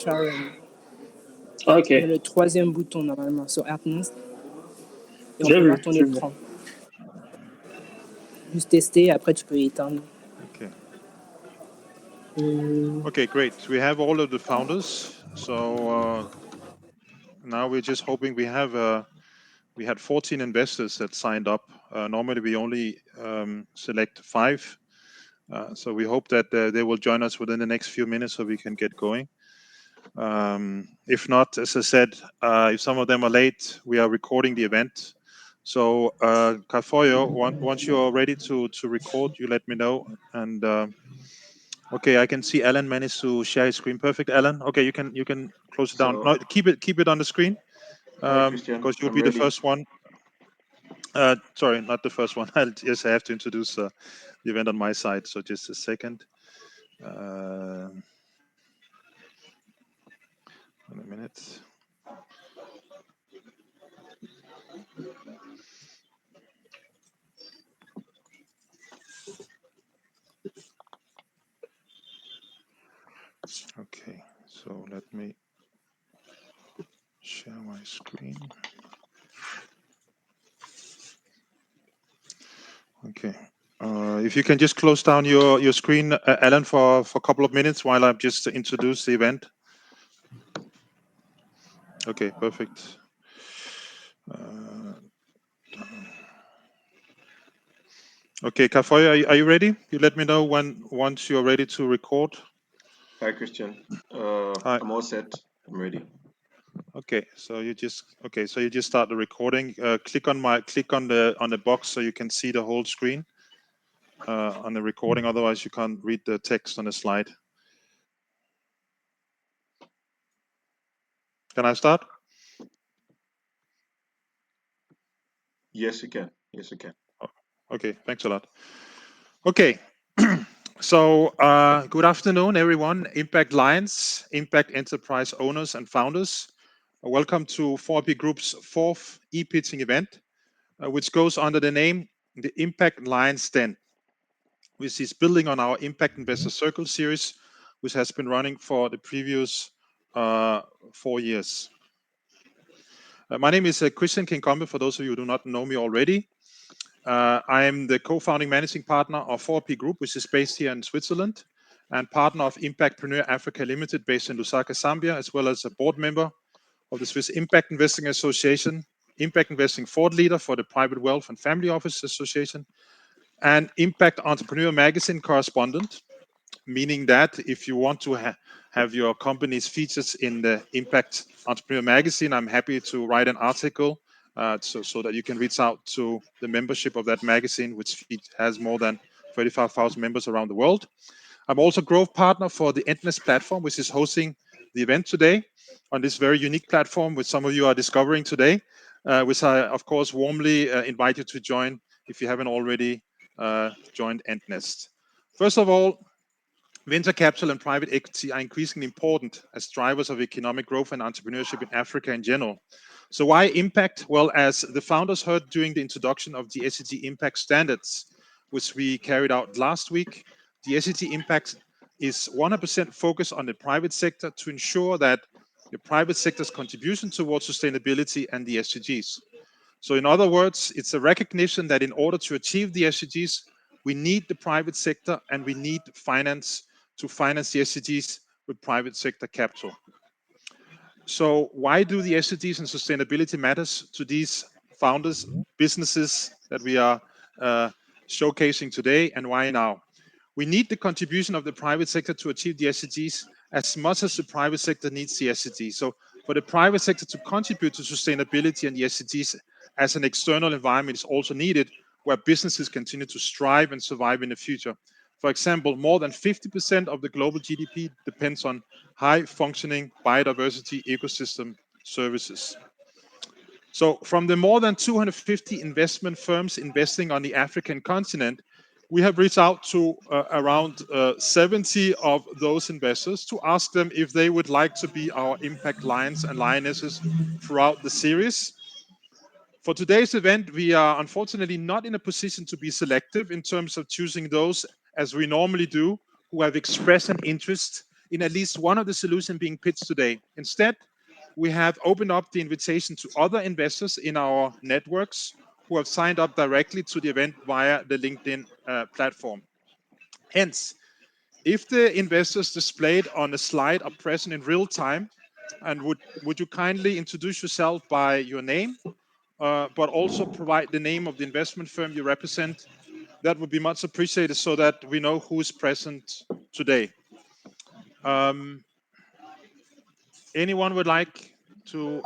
Sharon. Ok. Il y a le troisième bouton normalement sur Artnest. Et on J'ai peut vu, voir ton j'ai vu. écran. Juste tester, après tu peux éteindre. Okay. Okay, great. We have all of the founders. So now we're just hoping we had 14 investors that signed up. Normally we only select 5. So we hope that they will join us within the next few minutes so we can get going. If not, as I said, if some of them are late, we are recording the event. So Kafoyo, once you're ready to record, you let me know. And okay, I can see Allan managed to share his screen. Perfect, Allan. Okay, you can close it down. No, keep it on the screen. Because you'll be the first one. Sorry, not the first one. I have to introduce the event on my side. So just a second. In a minute. Okay, so let me share my screen. Okay. If you can just close down your screen, Allan, for a couple of minutes while I just introduce the event. Okay, perfect. Okay, Kafoyo, are you ready? You let me know once you're ready to record. Hi, Christian. Hi. I'm all set. I'm ready. Okay, so you just start the recording. Click on the box so you can see the whole screen on the recording. Otherwise, you can't read the text on the slide. Can I start? Yes, you can. Yes, you can. Okay, thanks a lot. Okay, so good afternoon, everyone. Impact Lions, Impact Enterprise owners and founders. Welcome to 4P Group's 4th e-pitching event, which goes under the name the Impact Lions Den, which is building on our Impact Investor Circle series, which has been running for the previous 4 years. My name is Christian Kinkombe, for those of you who do not know me already. I am the co-founding managing partner of 4P Group, which is based here in Switzerland, and partner of Impactpreneur Africa Limited, based in Lusaka, Zambia, as well as a board member of the Swiss Impact Investing Association, Impact Investing Thought Leader for the Private Wealth and Family Office Association, and Impact Entrepreneur Magazine correspondent, meaning that if you want to have your company's features in the Impact Entrepreneur Magazine, I'm happy to write an article so that you can reach out to the membership of that magazine, which has more than 35,000 members around the world. I'm also growth partner for the Endness platform, which is hosting the event today on this very unique platform, which some of you are discovering today, which I, of course, warmly invite you to join if you haven't already joined Endness. First of all, venture capital and private equity are increasingly important as drivers of economic growth and entrepreneurship in Africa in general. So why impact? Well, as the founders heard during the introduction of the SDG Impact Standards, which we carried out last week, the SDG Impact is 100% focused on the private sector to ensure that the private sector's contribution towards sustainability and the SDGs. So in other words, it's a recognition that in order to achieve the SDGs, we need the private sector and we need finance to finance the SDGs with private sector capital. So why do the SDGs and sustainability matters to these founders, businesses that we are showcasing today, and why now? We need the contribution of the private sector to achieve the SDGs as much as the private sector needs the SDGs. So for the private sector to contribute to sustainability and the SDGs as an external environment is also needed, where businesses continue to strive and survive in the future. For example, more than 50% of the global GDP depends on high functioning biodiversity ecosystem services. So from the more than 250 investment firms investing on the African continent, we have reached out to around 70 of those investors to ask them if they would like to be our Impact Lions and Lionesses throughout the series. For today's event, we are unfortunately not in a position to be selective in terms of choosing those, as we normally do, who have expressed an interest in at least one of the solutions being pitched today. Instead, we have opened up the invitation to other investors in our networks who have signed up directly to the event via the LinkedIn platform. Hence, if the investors displayed on the slide are present in real time, and would you kindly introduce yourself by your name, but also provide the name of the investment firm you represent? That would be much appreciated so that we know who is present today. Anyone would like to,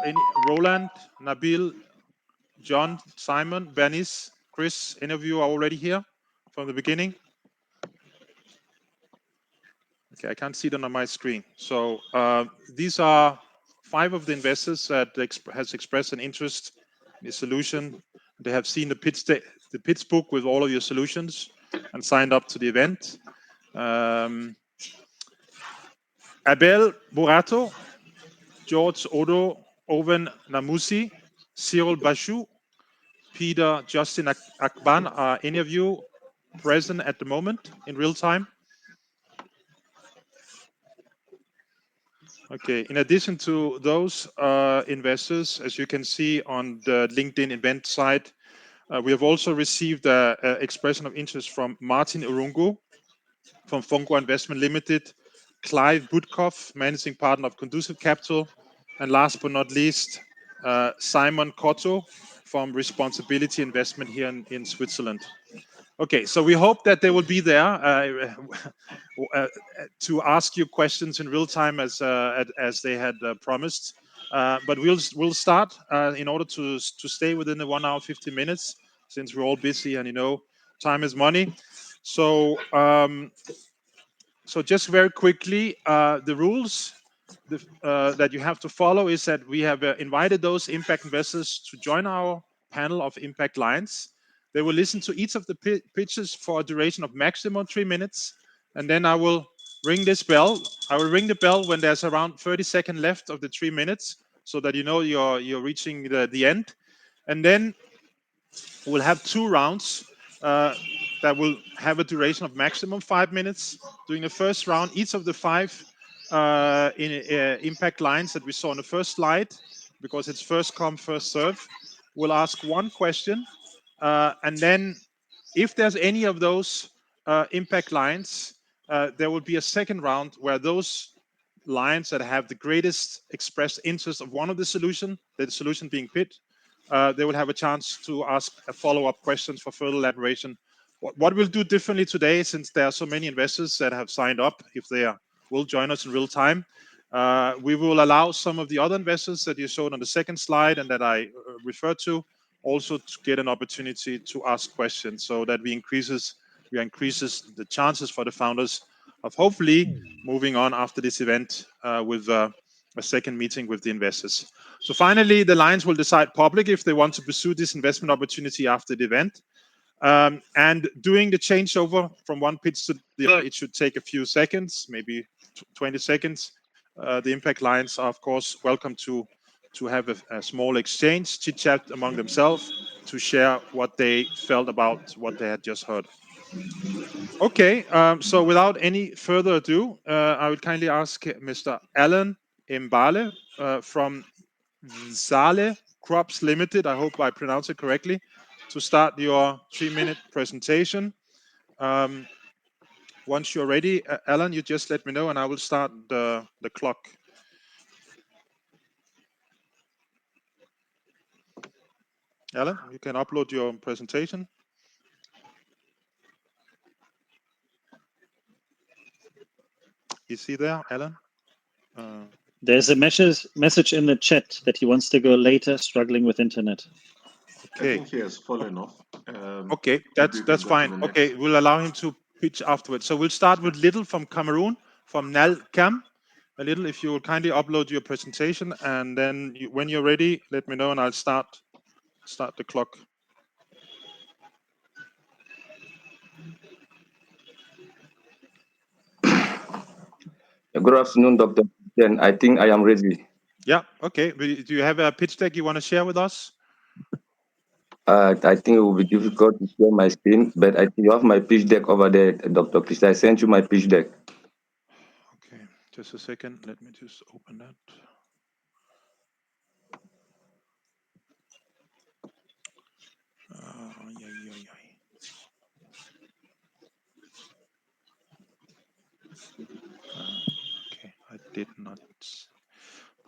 Roland, Nabil, John, Simon, Bernice, Chris, any of you are already here from the beginning? Okay, I can't see them on my screen. So these are 5 of the investors that has expressed an interest in the solution. They have seen the pitch book with all of your solutions and signed up to the event. Abel Boreto, George Odo, Owen Namusi, Cyril BOUCHU, Peter, Justin Akpan. Are any of you present at the moment in real time? Okay, in addition to those investors, as you can see on the LinkedIn event site, we have also received an expression of interest from Martin Irungu from Founder Investments Ltd, Clive, Butkow, managing partner of Conducive Capital, and last but not least, Simone Cotto from Responsibility Investment here in Switzerland. Okay, so we hope that they will be there to ask you questions in real time as they had promised. But we'll start in order to stay within the 1 hour 50 minutes, since we're all busy and time is money. So so just very quickly, the rules that you have to follow is that we have invited those impact investors to join our panel of impact lions. They will listen to each of the pitches for a duration of maximum 3 minutes, and then I will ring this bell. I will ring the bell when there's around 30 seconds left of the 3 minutes, so that you're reaching the end. And then we'll have 2 rounds that will have a duration of maximum 5 minutes. During the first round, each of the 5 impact lines that we saw on the first slide, because it's first come, first serve, will ask 1 question. And then if there's any of those impact lines, there will be a second round where those lines that have the greatest expressed interest of one of the solution being pitched, they will have a chance to ask a follow-up questions for further elaboration. What we'll do differently today, since there are so many investors that have signed up, if they will join us in real time, we will allow some of the other investors that you showed on the second slide and that I referred to also to get an opportunity to ask questions, so that we increases the chances for the founders of hopefully moving on after this event with a second meeting with the investors. So finally, the Lions will decide public if they want to pursue this investment opportunity after the event. And doing the changeover from one pitch to the other, it should take a few seconds, maybe 20 seconds. The impact Lions are, of course, welcome to have a small exchange, chit-chat among themselves, to share what they felt about what they had just heard. Okay, so without any further ado, I would kindly ask Mr. Allan Mbale from Zale Crops Limited, I hope I pronounced it correctly, to start your 3-minute presentation. Once you're ready, Allan, you just let me know and I will start the clock. Allan, you can upload your presentation. Is he there, Allan? There's a message in the chat that he wants to go later, struggling with internet. Okay. I think he has fallen off. Okay, that's fine. Okay, we'll allow him to pitch afterwards. So we'll start with Lidel from Cameroon, from Nal Cam. Lidel, if you will kindly upload your presentation, and then when you're ready, let me know and I'll start the clock. Good afternoon, Dr. Then I think I am ready. Yeah, okay. Do you have a pitch deck you want to share with us? I think it will be difficult to share my screen, but I think you have my pitch deck over there, Dr. Chris. I sent you my pitch deck. Okay, Just a second. Let me just open that. Okay, I did not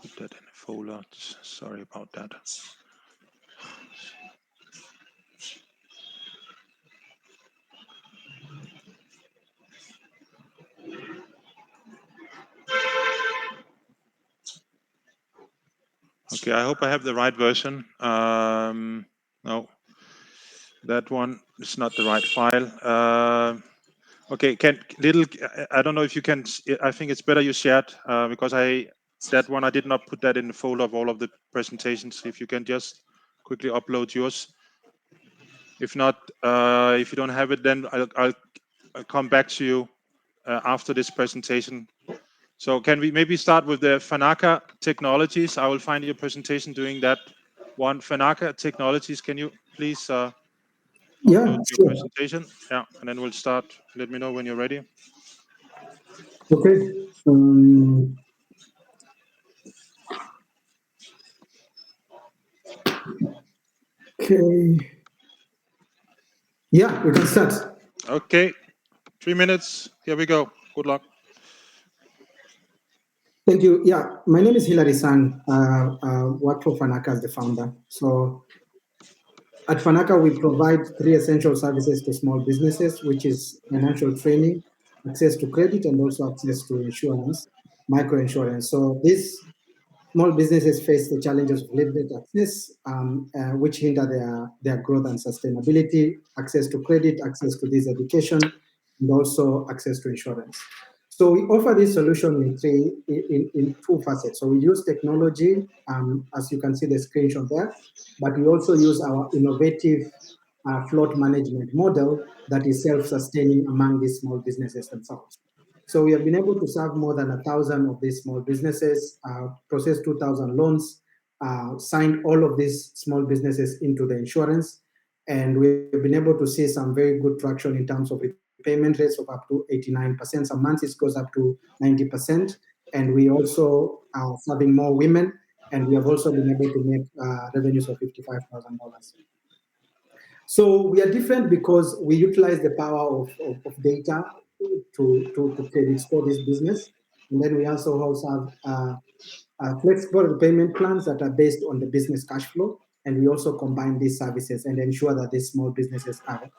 put that in a folder. Sorry about that. Okay, I hope I have the right version. No, that one is not the right file. Okay, I don't know if you can. I think it's better you shared because that one I did not put that in the folder of all of the presentations. If you can just quickly upload yours. If not, if you don't have it, then I'll come back to you after this presentation. So can we maybe start with the Fanaka technologies? I will find your presentation doing that one. Fanaka technologies, can you please upload your Sure. presentation? Yeah, and then we'll start. Let me know when you're ready. Okay. Okay. Yeah, we can start. Okay, 3 minutes. Here we go. Good luck. Thank you. Yeah, my name is Hilary Sang. Work for Fanaka as the founder. So at Fanaka, we provide 3 essential services to small businesses, which is financial training, access to credit, and also access to insurance, microinsurance. So these small businesses face the challenges of limited access, which hinder their growth and sustainability, access to credit, access to this education, and also access to insurance. So we offer this solution in 2 facets. So we use technology, as you can see the screenshot there, but we also use our innovative float management model that is self-sustaining among these small businesses themselves. So we have been able to serve more than 1,000 of these small businesses, processed 2,000 loans, signed all of these small businesses into the insurance, and we've been able to see some very good traction in terms of repayment rates of up to 89%. Some months it goes up to 90%, and we also are serving more women, and we have also been able to make revenues of $55,000. So we are different because we utilize the power of data to credit score this business. And then we also have flexible repayment plans that are based on the business cash flow. And we also combine these services and ensure that these small businesses are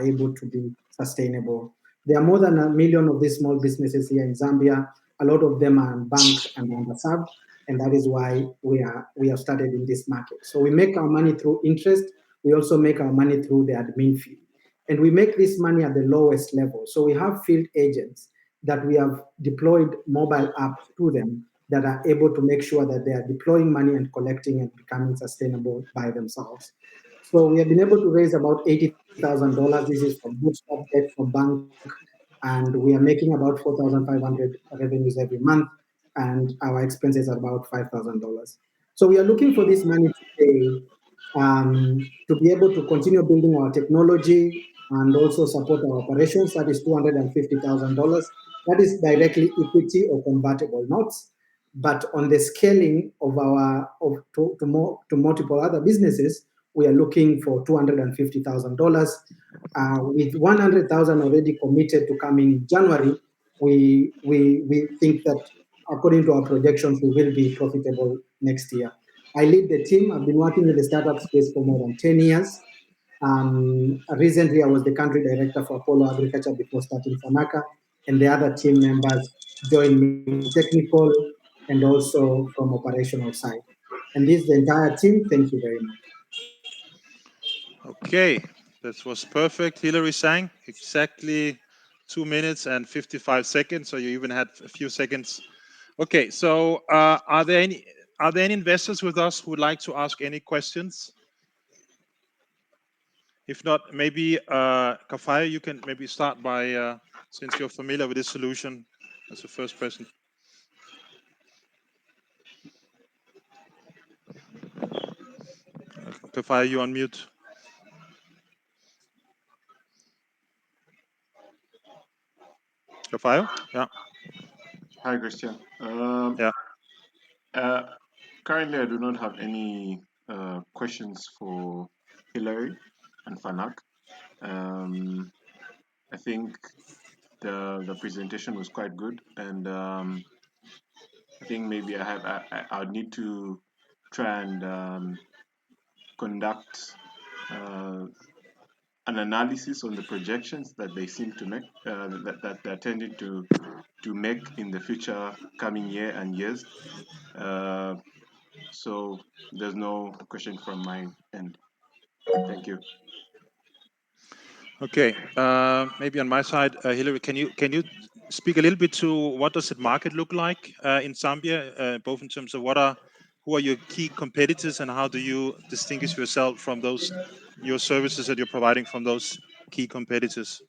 able to be sustainable. There are more than 1 million of these small businesses here in Zambia. A lot of them are unbanked and underserved. And that is why we have started in this market. So we make our money through interest. We also make our money through the admin fee. And we make this money at the lowest level. So we have field agents that we have deployed mobile apps to them that are able to make sure that they are deploying money and collecting and becoming sustainable by themselves. So we have been able to raise about $80,000. This is from bootstrap debt from bank, and we are making about 4,500 revenues every month, and our expenses are about $5,000. So we are looking for this money today to be able to continue building our technology and also support our operations. That is $250,000. That is directly equity or convertible notes. But on the scaling of to multiple other businesses, we are looking for $250,000. With 100,000 already committed to come in January, we think that according to our projections, we will be profitable next year. I lead the team. I've been working in the startup space for more than 10 years. Recently, I was the country director for Apollo Agriculture before starting Fanaka, and the other team members joined me from technical and also from operational side. And this is the entire team. Thank you very much. Okay, that was perfect. Hilary Sang, exactly 2 minutes and 55 seconds. So you even had a few seconds. Okay, so are there any investors with us who would like to ask any questions? If not, maybe Kafaya, you can maybe start by, since you're familiar with this solution as the first person. Kafaya, you on mute. Kafaya? Yeah. Hi, Christian. Yeah. Currently, I do not have any questions for Hillary and Fanak. I think the presentation was quite good, and I think maybe I'll need to try and conduct an analysis on the projections that they seem to make, that they're tending to make in the future coming year and years. So there's no question from my end. Thank you. Okay. Maybe on my side, Hillary, can you speak a little bit to what does the market look like in Zambia, both in terms of who are your key competitors and how do you distinguish yourself from your services that you're providing from those key competitors?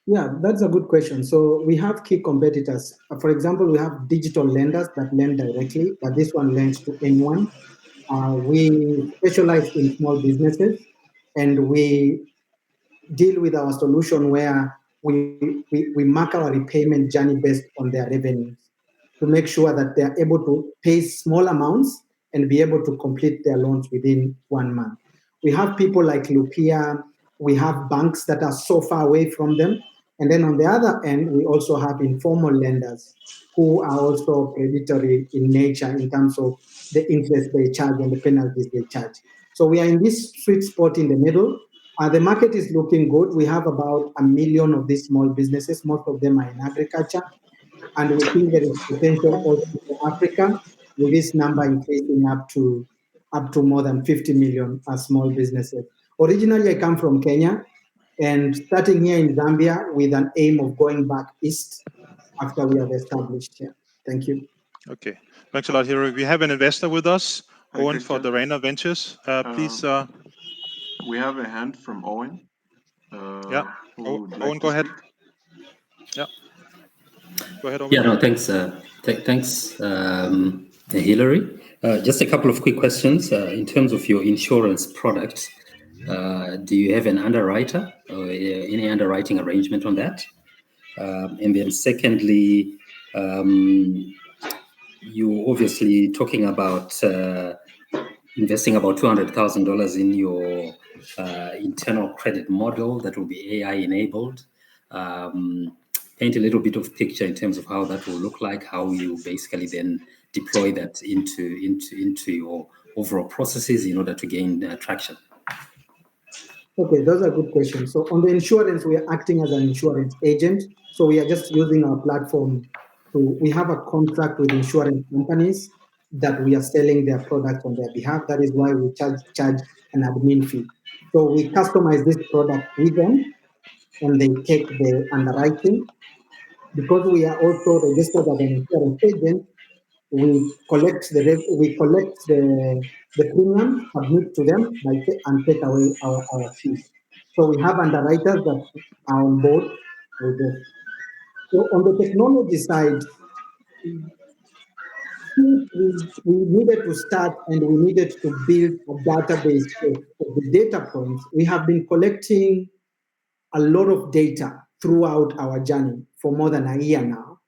Yeah, that's a good question. So we have key competitors. For example, we have digital lenders that lend directly, but this one lends to anyone. We specialize in small businesses, and we deal with our solution where we mark our repayment journey based on their revenues to make sure that they are able to pay small amounts and be able to complete their loans within 1 month. We have people like Lupia, we have banks that are so far away from them. And then on the other end, we also have informal lenders who are also predatory in nature in terms of the interest they charge and the penalties they charge. So we are in this sweet spot in the middle. The market is looking good. We have about 1 million of these small businesses. Most of them are in agriculture. And we think there is potential also for Africa, with this number increasing up to more than 50 million small businesses. Originally, I come from Kenya, and starting here in Zambia with an aim of going back east after we have established here. Thank you. Okay. Thanks a lot, Hillary. We have an investor with us, Hi, Owen for Christian. Dorena Ventures. Please. We have a hand from Owen. Yeah. Who would like Owen, to go ahead. speak? Yeah. Go ahead, Owen. Yeah, no, thanks. Thanks, Hillary. Just a couple of quick questions. In terms of your insurance products, do you have an underwriter or any underwriting arrangement on that? And then secondly, you're obviously talking about investing about $200,000 in your internal credit model that will be AI enabled. Paint a little bit of picture in terms of how that will look like, how you basically then deploy that into your overall processes in order to gain traction. Okay, those are good questions. So on the insurance, we are acting as an insurance agent. So we are just using our platform we have a contract with insurance companies that we are selling their products on their behalf. That is why we charge an admin fee. So we customize this product with them, and they take the underwriting. Because we are also registered as an insurance agent, we collect the premium, submit to them, and take away our fee. So we have underwriters that are on board with this. So on the technology side, we needed to start and we needed to build a database of the data points. We have been collecting a lot of data throughout our journey for more than a year now.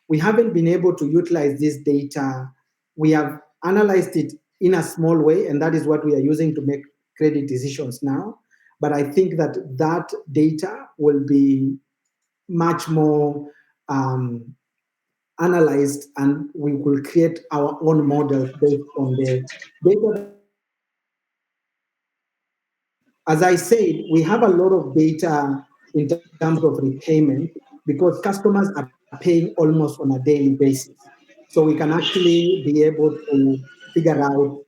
We haven't been able to utilize this data. We have analyzed it in a small way, and that is what we are using to make credit decisions now. But I think that that data will be much more analyzed, and we will create our own models based on the data. As I said, we have a lot of data in terms of repayment because customers are paying almost on a daily basis. So we can actually be able to figure out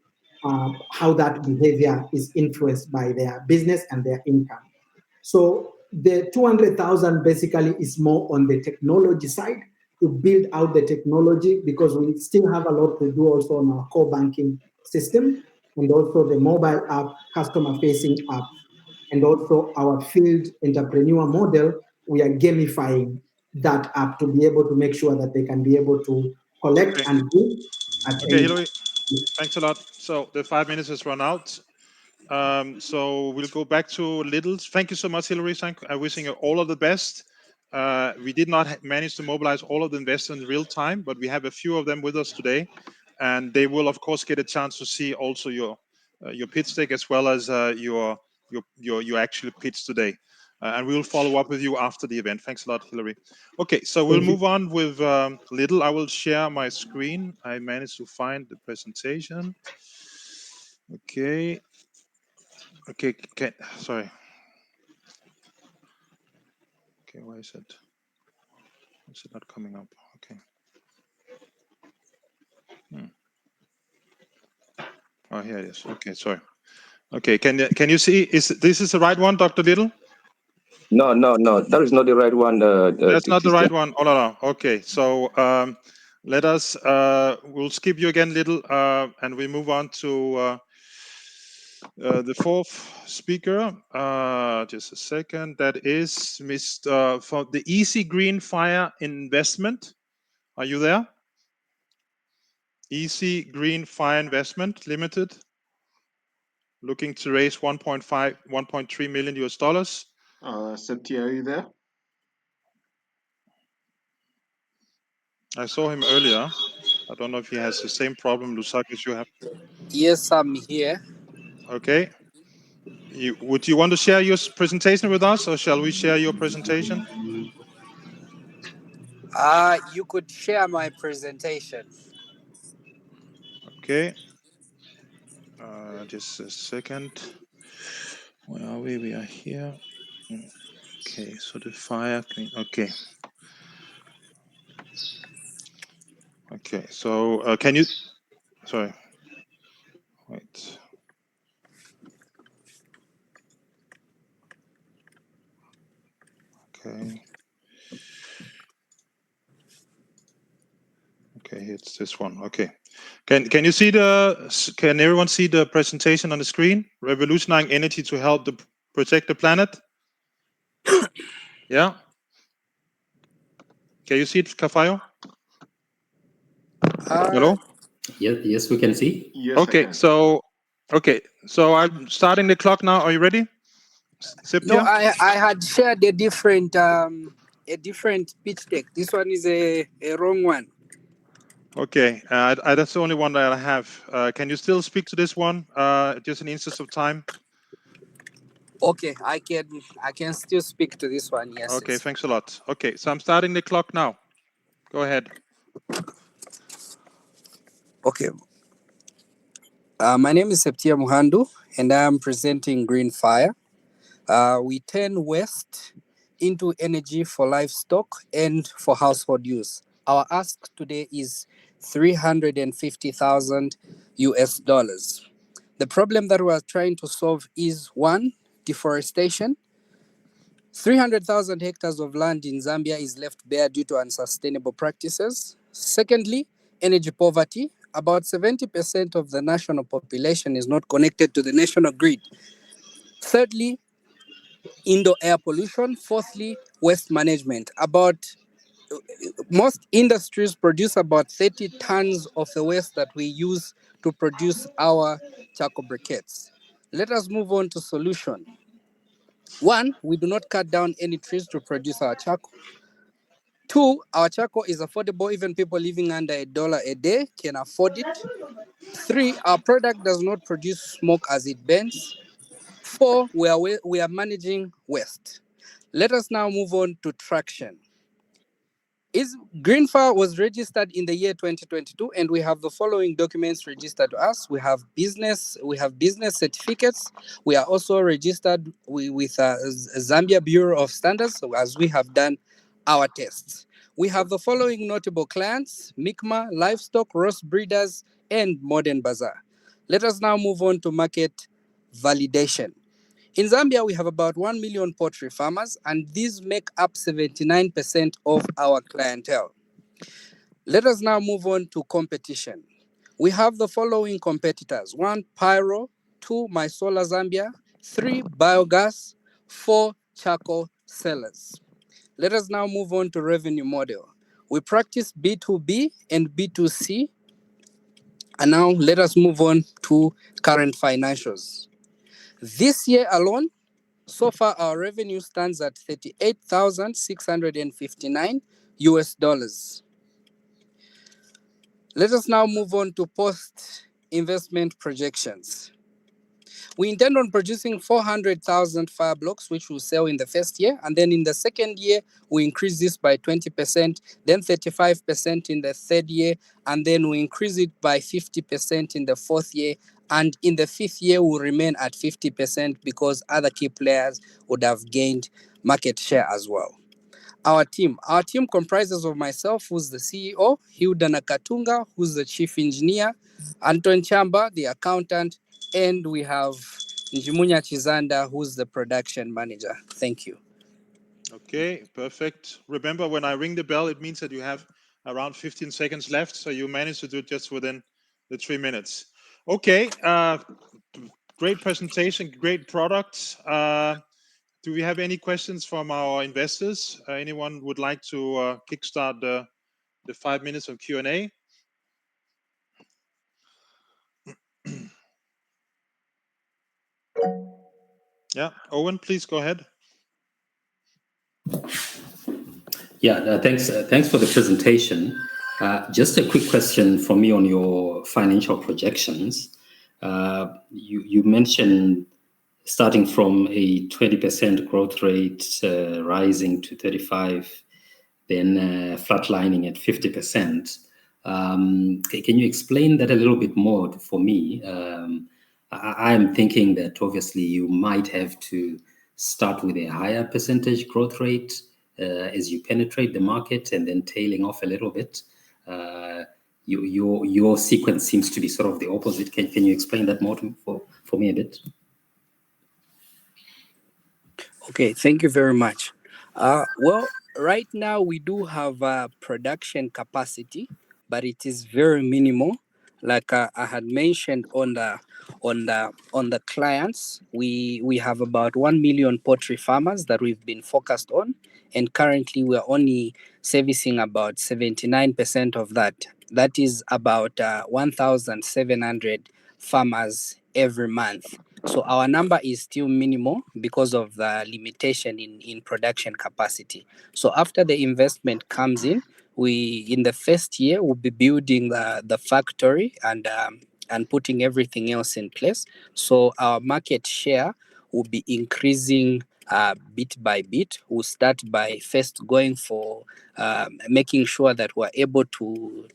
how that behavior is influenced by their business and their income. So the 200,000 basically is more on the technology side to build out the technology, because we still have a lot to do also on our core banking system and also the mobile app, customer-facing app, and also our field entrepreneur model. We are gamifying that app to be able to make sure that they can be able to collect and do at Okay, Hillary, thanks a lot. So the 5 minutes has run out. So we'll go back to Lidel. Thank you so much, Hillary. I'm wishing you all of the best. We did not manage to mobilize all of the investors in real time, but we have a few of them with us today, and they will of course get a chance to see also your pitch deck as well as your actual pitch today. And we will follow up with you after the event. Thanks a lot, Hilary. Okay, so we'll move on with Lidel. I will share my screen. I managed to find the presentation. Okay. Okay, sorry. Okay, why is it? Is it not coming up? Okay. Oh, here it is. Okay, sorry. Okay, can you see? Is this the right one, Dr. Lidel? No, that is not the right one. That's not the right one. Oh no. Okay, so let us. We'll skip you again, Lidel, and we move on to the fourth speaker. Just a second. That is Mr. for the Easy Green Fire Investment. Are you there? Easy Green Fire Investment Limited, looking to raise 1.3 million US dollars. Septi, are you there? I saw him earlier. I don't know if he has the same problem, Lusak, as you have. Yes, I'm here. Okay. Would you want to share your presentation with us, or shall we share your presentation? You could share my presentation. Okay. Just a second. Where are we? We are here. Okay, so the fire. Okay. Okay, so can you... Sorry. Wait. Okay. Okay, it's this one. Okay. Can you see can everyone see the presentation on the screen? Revolutionizing energy to help protect the planet. Yeah. Can you see it, Kafayo? Hello? Yes, we can see. Yes, Okay, so I'm starting the clock now. Are you ready? No, Septia? I had shared a different pitch deck. This one is a wrong one. Okay, that's the only one that I have. Can you still speak to this one? Just in the interest of time. Okay, I can still speak to this one. Yes. Okay, thanks a lot. Okay, so I'm starting the clock now. Go ahead. Okay. My name is Septia Muhandu, and I am presenting Green Fire. We turn waste into energy for livestock and for household use. Our ask today is 350,000 US dollars. The problem that we are trying to solve is one, deforestation. 300,000 hectares of land in Zambia is left bare due to unsustainable practices. Secondly, energy poverty. About 70% of the national population is not connected to the national grid. Thirdly, indoor air pollution. Fourthly, waste management. Most industries produce about 30 tons of the waste that we use to produce our charcoal briquettes. Let us move on to solution. One, we do not cut down any trees to produce our charcoal. Two, our charcoal is affordable. Even people living under $1 a day can afford it. Three, our product does not produce smoke as it burns. Four, we are managing waste. Let us now move on to traction. Greenfire was registered in the year 2022, and we have the following documents registered to us. We have business certificates. We are also registered with Zambia Bureau of Standards, so as we have done our tests. We have the following notable clients: Mikma, Livestock, Ross Breeders, and Modern Bazaar. Let us now move on to market validation. In Zambia, we have about 1 million poultry farmers, and these make up 79% of our clientele. Let us now move on to competition. We have the following competitors: 1, Pyro; 2, My Solar Zambia; 3, Biogas; 4, Charcoal Sellers. Let us now move on to revenue model. We practice B2B and B2C. And now let us move on to current financials. This year alone, So far, our revenue stands at $38,659. Let us now move on to post-investment projections. We intend on producing 400,000 fire blocks, which we'll sell in the first year. And then in the second year, we increase this by 20%, then 35% in the third year, and then we increase it by 50% in the fourth year. And in the fifth year, we'll remain at 50% because other key players would have gained market share as well. Our team comprises of myself, who's the CEO, Hilda Nakatunga, who's the chief engineer, Anton Chamba, the accountant, and we have Njimunya Chizanda, who's the production manager. Thank you. Okay, perfect. Remember, when I ring the bell, it means that you have around 15 seconds left, so you managed to do it just within the 3 minutes. Okay, great presentation, great products. Do we have any questions from our investors? Anyone would like to kickstart the 5 minutes of Q&A? Yeah, Owen, please go ahead. Yeah, thanks for the presentation. Just a quick question from me on your financial projections. You mentioned starting from a 20% growth rate, rising to 35, then flatlining at 50%. Can you explain that a little bit more for me? I am thinking that obviously you might have to start with a higher percentage growth rate as you penetrate the market and then tailing off a little bit. Your sequence seems to be sort of the opposite. Can you explain that more for me a bit? Okay, thank you very much. Well, right now we do have production capacity, but it is very minimal. Like I had mentioned on the clients, we have about 1 million poultry farmers that we've been focused on, and currently we are only servicing about 79% of that. That is about 1,700 farmers every month. So our number is still minimal because of the limitation in production capacity. So after the investment comes in, we in the first year will be building the factory and putting everything else in place. So our market share will be increasing bit by bit. We'll start by first going for making sure that we're able to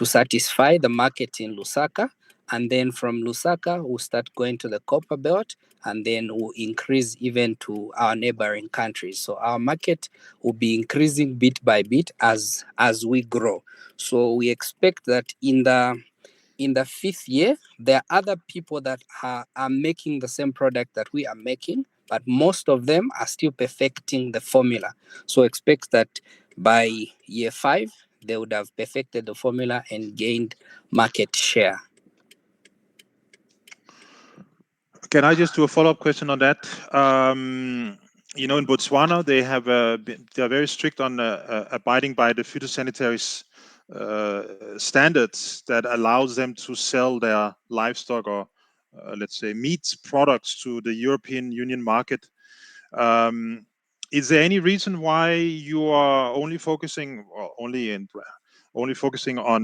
satisfy the market in Lusaka. And then from Lusaka, we'll start going to the Copper Belt, and then we'll increase even to our neighboring countries. So our market will be increasing bit by bit as we grow. So we expect that in the fifth year, there are other people that are making the same product that we are making, but most of them are still perfecting the formula. So expect that by year 5, they would have perfected the formula and gained market share. Can I just do a follow-up question on that? In Botswana, they're very strict on abiding by the phytosanitary standards that allows them to sell their livestock or, let's say, meat products to the European Union market. Is there any reason why you are only focusing on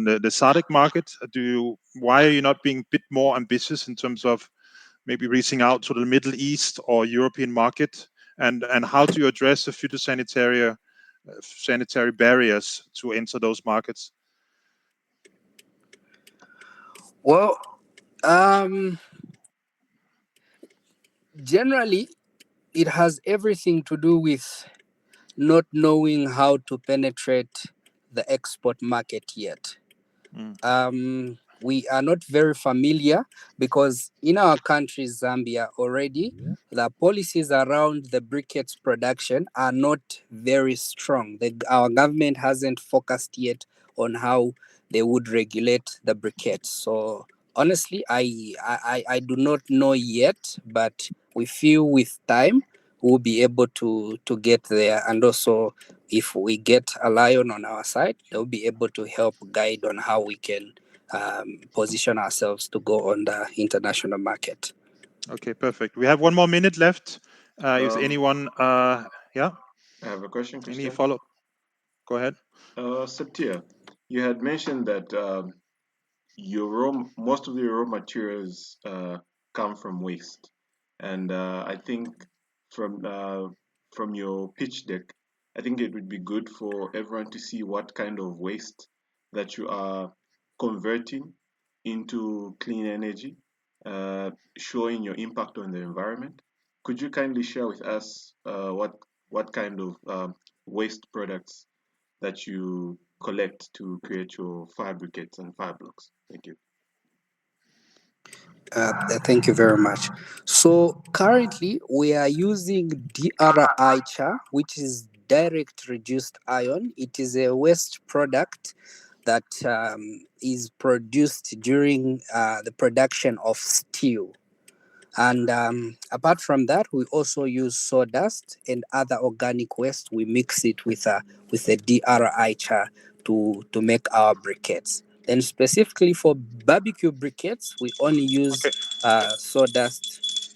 the SADC market? Why are you not being a bit more ambitious in terms of maybe reaching out to the Middle East or European market? And how do you address the phytosanitary barriers to enter those markets? Well, generally, it has everything to do with not knowing how to penetrate the export market yet. We are not very familiar because in our country, Zambia, already, the policies around the briquettes production are not very strong. Our government hasn't focused yet on how they would regulate the briquettes. So honestly, I do not know yet, but we feel with time we'll be able to get there. And also, if we get a lion on our side, they'll be able to help guide on how we can position ourselves to go on the international market. Okay, perfect. We have 1 more minute left. If anyone, yeah? I have a question, Any Christian. follow? Go ahead. Satya, you had mentioned that most of your raw materials come from waste, and I think from your pitch deck, I think it would be good for everyone to see what kind of waste that you are converting into clean energy, showing your impact on the environment. Could you kindly share with us what kind of waste products that you collect to create your fire briquettes and fire blocks? Thank you. Thank you very much. So currently we are using DRI, which is direct reduced iron. It is a waste product that is produced during the production of steel. And apart from that, we also use sawdust and other organic waste. We mix it with a DRI to make our briquettes. And specifically for barbecue briquettes, we only use sawdust.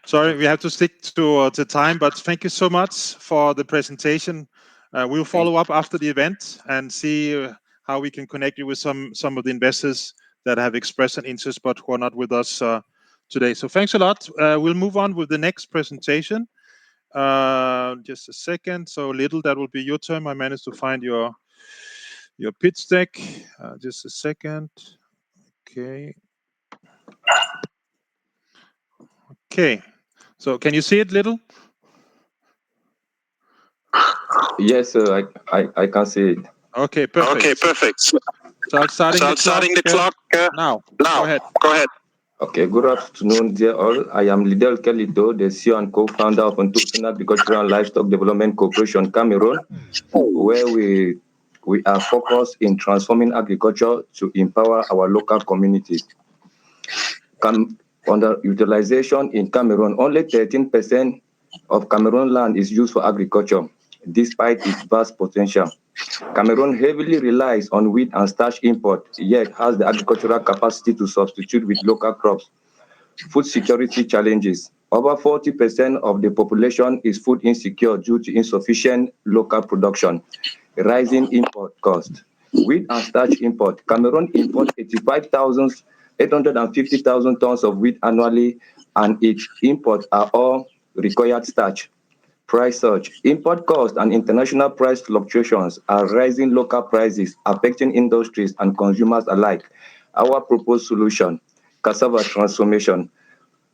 Sorry, we have to stick to the time, but thank you so much for the presentation. We'll follow up after the event and see how we can connect you with some of the investors that have expressed an interest but who are not with us today. So thanks a lot. We'll move on with the next presentation. Just a second. So Lidel, that will be your turn. I managed to find your pitch deck. Just a second. Okay. Okay. So can you see it, Lidel? Yes, sir, I can see it. Okay, perfect. Okay, perfect. Start starting the clock now. Go ahead. Okay, good afternoon, dear all. I am Lidel Kelly Toh, the CEO and co-founder of Untuxin Agricultural and Livestock Development Corporation, Cameroon, where we are focused in transforming agriculture to empower our local communities. Under utilization in Cameroon, only 13% of Cameroon land is used for agriculture, despite its vast potential. Cameroon heavily relies on wheat and starch import, yet has the agricultural capacity to substitute with local crops. Food security challenges. Over 40% of the population is food insecure due to insufficient local production. Rising import cost. Wheat and starch import. Cameroon imports 850,000 tons of wheat annually, and its imports are all required starch. Price surge. Import costs and international price fluctuations are raising local prices, affecting industries and consumers alike. Our proposed solution: cassava transformation.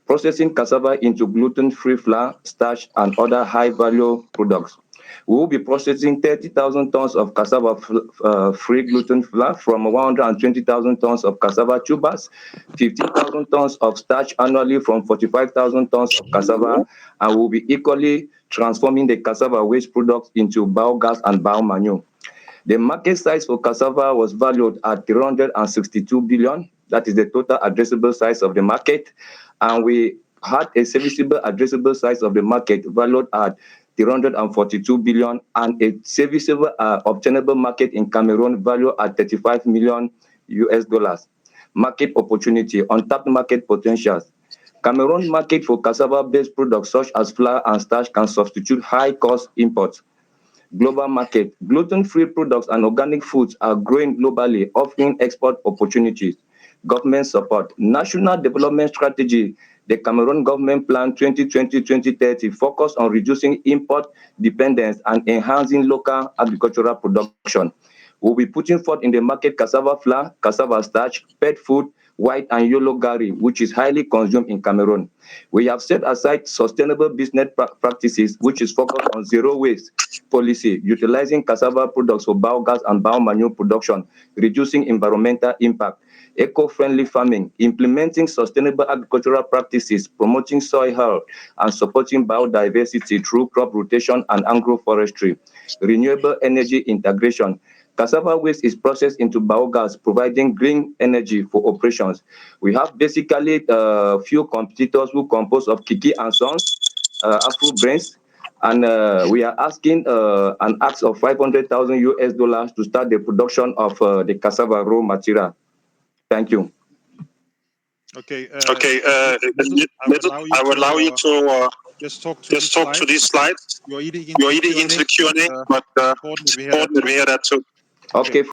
Processing cassava into gluten-free flour, starch, and other high-value products. We will be processing 30,000 tons of cassava-free gluten flour from 120,000 tons of cassava tubers, 15,000 tons of starch annually from 45,000 tons of cassava, and will be equally transforming the cassava waste products into biogas and biomanure. The market size for cassava was valued at 362 billion. That is the total addressable size of the market. And we had a serviceable addressable size of the market valued at 342 billion, and a serviceable obtainable market in Cameroon valued at 35 million US dollars. Market opportunity, untapped market potentials. Cameroon market for cassava-based products such as flour and starch can substitute high-cost imports. Global market. Gluten-free products and organic foods are growing globally, offering export opportunities. Government support. National Development Strategy. The Cameroon Government Plan 2020-2030 focus on reducing import dependence and enhancing local agricultural production. We'll be putting forth in the market cassava flour, cassava starch, pet food, white and yellow gari, which is highly consumed in Cameroon. We have set aside sustainable business practices, which is focused on zero waste policy, utilizing cassava products for biogas and biomanure production, reducing environmental impact, eco-friendly farming, implementing sustainable agricultural practices, promoting soil health, and supporting biodiversity through crop rotation and agroforestry, renewable energy integration. Cassava waste is processed into biogas, providing green energy for operations. We have basically a few competitors who compose of Kiki and Sons, Afro Brains, and we are asking an ask of 500,000 US dollars to start the production of the cassava raw material. Thank you. Okay. I will allow you to just talk to these slides. You're eating into the Q&A, but important we hear that too. Okay.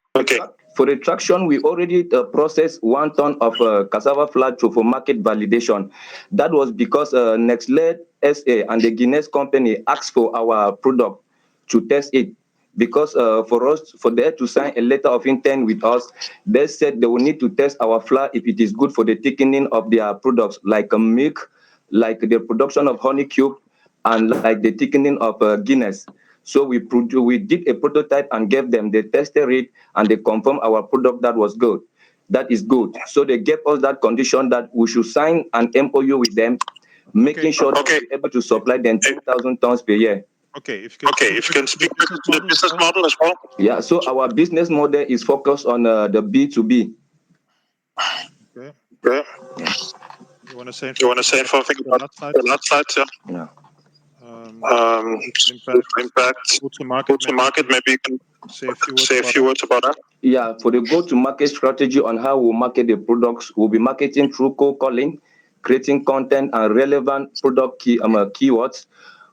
For the traction, we already processed 1 ton of cassava flour for market validation. That was because Nextled SA and the Guinness company asked for our product to test it. Because for them to sign a letter of intent with us, they said they will need to test our flour if it is good for the thickening of their products, like milk, like the production of honey cube, and like the thickening of Guinness. So we did a prototype and gave them. They tested it and they confirmed our product that was good. That is good. So they gave us that condition that we should sign an MOU with them, making sure that we're able to supply them 10,000 tons per year. Okay, if you can speak to the business model as well. Yeah, so our business model is focused on the B2B. Okay. Yeah. You want to say something about the last slide, sir? Yeah. Impact, go-to-market, maybe you can say a few words about that. Yeah, for the go-to-market strategy on how we'll market the products, we'll be marketing through cold calling, creating content and relevant product keywords.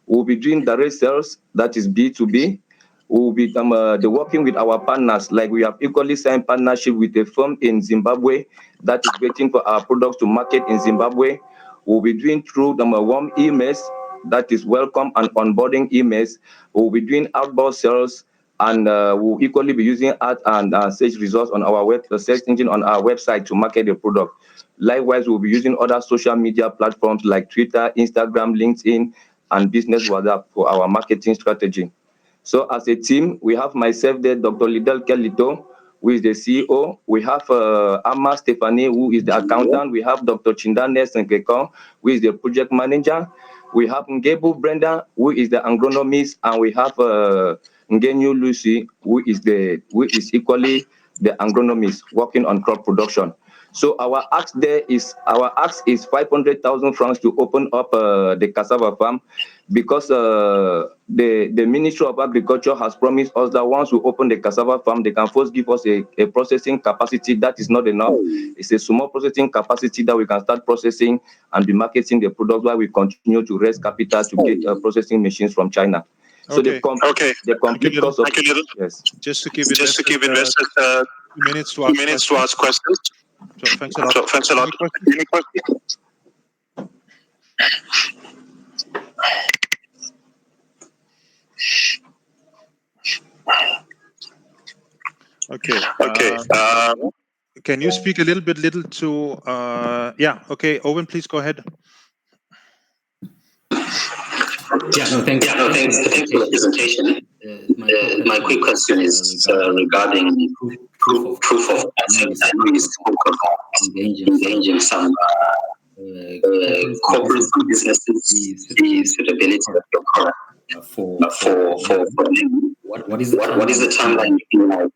We'll be doing direct sales, that is B2B. We'll be working with our partners, like we have equally signed partnership with a firm in Zimbabwe that is waiting for our products to market in Zimbabwe. We'll be doing through warm emails, that is welcome and onboarding emails. We'll be doing outbound sales, and we'll equally be using ad and search results on our search engine on our website to market the product. Likewise, we'll be using other social media platforms like Twitter, Instagram, LinkedIn, and Business WhatsApp for our marketing strategy. So as a team, we have myself there, Dr. Lidel Kelly Toh, who is the CEO. We have Amma Stephanie, who is the accountant. We have Dr. Chindane Senkeko, who is the project manager. We have Ngebu Brenda, who is the agronomist, and we have Ngenyu Lucy, who is equally the agronomist working on crop production. So our ask is 500,000 francs to open up the cassava farm, because the Ministry of Agriculture has promised us that once we open the cassava farm, they can first give us a processing capacity. That is not enough. It's a small processing capacity that we can start processing and be marketing the product while we continue to raise capital to get processing machines from China. So the complete cost of yes. Just to give investors 2 minutes to ask questions. So thanks a lot. Any questions? Okay. Can you speak a little to okay, Owen, please go ahead. Thanks for the presentation. My quick question is regarding proof of concept. I know you spoke about engaging some corporate businesses, the suitability of your product for them. What is the timeline looking like?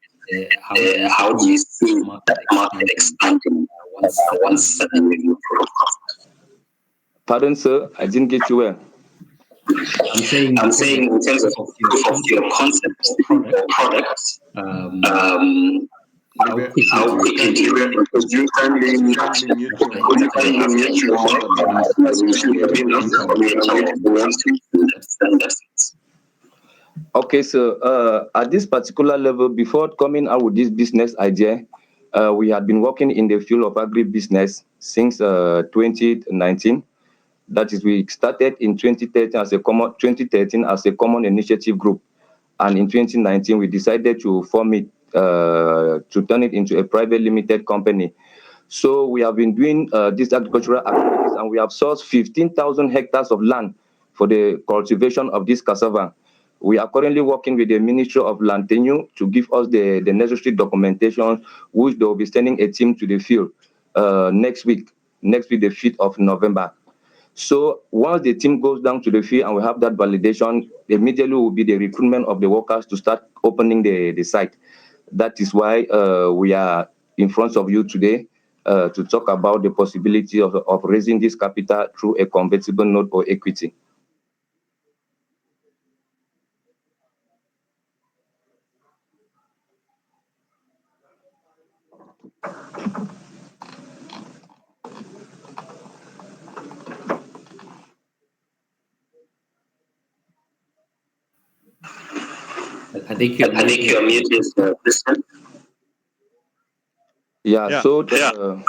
How do you see that market expanding once you review product? Pardon, sir, I didn't get you well. I'm saying in terms of your concept or product, how quickly do you Okay, so at this particular level, before coming out with this business idea, we had been working in the field of agribusiness since 2019. That is, we started in 2013 as a common initiative group, and in 2019 we decided to form it, to turn it into a private limited company. So we have been doing these agricultural activities, and we have sourced 15,000 hectares of land for the cultivation of this cassava. We are currently working with the Ministry of Land Tenure to give us the necessary documentation, which they will be sending a team to the field next week, the 5th of November. So once the team goes down to the field and we have that validation, immediately will be the recruitment of the workers to start opening the site. That is why we are in front of you today to talk about the possibility of raising this capital through a convertible note or equity. I think you're muted, Christian. Yeah. So Johannes,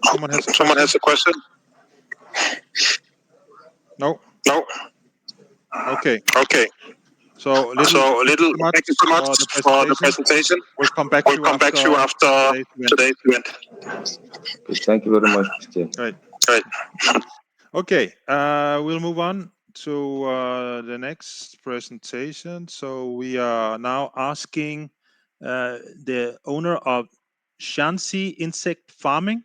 someone has a question. No. Okay. So Lidel, thank you so much for the presentation. We'll come back to you after today's event. Thank you very much, Christian. Right. Okay, we'll move on to the next presentation. So we are now asking the owner of Shanxi Insect Farming.